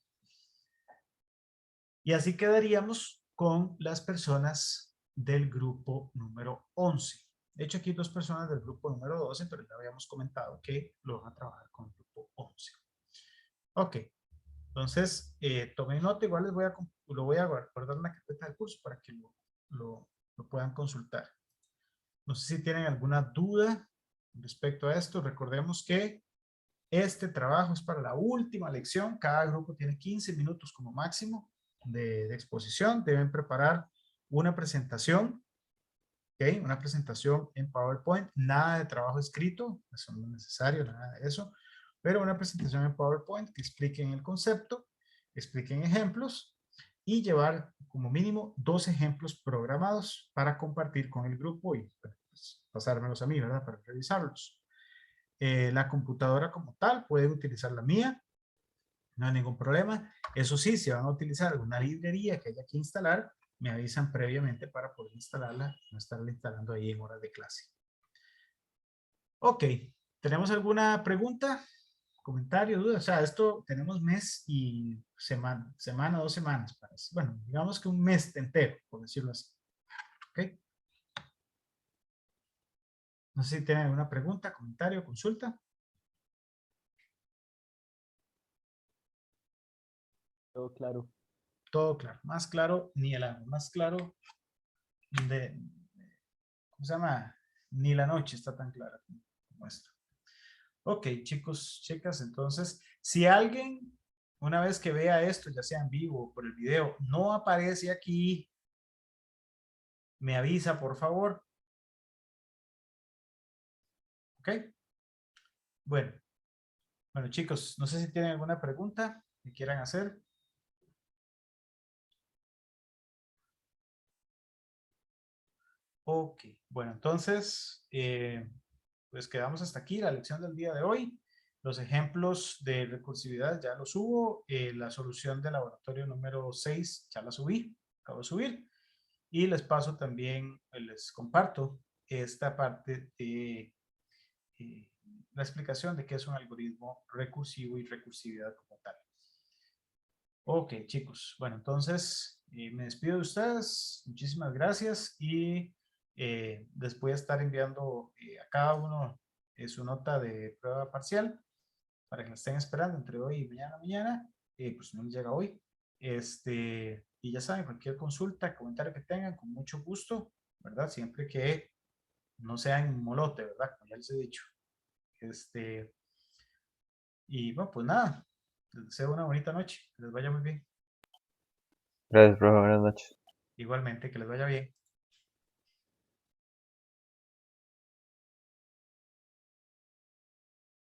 Y así quedaríamos con las personas del grupo número 11. De hecho, aquí hay 2 personas del grupo número 12, pero ya habíamos comentado que lo van a trabajar con el grupo 11. Ok. Entonces, tomen nota, igual lo voy a guardar en la carpeta del curso para que lo puedan consultar. No sé si tienen alguna duda respecto a esto. Recordemos que este trabajo es para la última lección. Cada grupo tiene 15 minutos como máximo de exposición. Deben preparar una presentación. ¿Okay? Una presentación en PowerPoint. Nada de trabajo escrito. Eso no es necesario, nada de eso. Pero una presentación en PowerPoint que expliquen el concepto, expliquen ejemplos y llevar como mínimo 2 ejemplos programados para compartir con el grupo y pues, pasármelos a mí, ¿verdad? Para revisarlos. La computadora como tal, pueden utilizar la mía, no hay ningún problema. Eso sí, si van a utilizar alguna librería que haya que instalar, me avisan previamente para poder instalarla, no estarla instalando ahí en horas de clase. Ok, ¿tenemos alguna pregunta, comentario, duda? O sea, esto tenemos mes y semana, 2 semanas. Bueno, digamos que un mes entero, por decirlo así. Ok. No sé si tienen alguna pregunta, comentario, consulta. Todo claro. Todo claro, más claro ni el agua, más claro de, ¿cómo se llama? Ni la noche está tan clara como esto. Ok, chicos, chicas, entonces, si alguien, una vez que vea esto, ya sea en vivo o por el video, no aparece aquí, me avisa, por favor. Ok. Bueno, chicos, no sé si tienen alguna pregunta que quieran hacer. Ok, bueno, entonces, pues quedamos hasta aquí la lección del día de hoy. Los ejemplos de recursividad ya los subo. La solución de laboratorio número 6 ya la subí, acabo de subir. Y les paso también, les comparto esta parte de la explicación de qué es un algoritmo recursivo y recursividad como tal. Ok, chicos. Bueno, entonces me despido de ustedes. Muchísimas gracias y les voy a estar enviando a cada uno su nota de prueba parcial para que la estén esperando entre hoy y mañana. Pues no les llega hoy. Y ya saben, cualquier consulta, comentario que tengan, con mucho gusto, ¿verdad? Siempre que no sea en molote, ¿verdad? Como ya les he dicho. Y bueno, pues nada, les deseo una bonita noche, que les vaya muy bien. Gracias, profe. Buenas noches. Igualmente, que les vaya bien.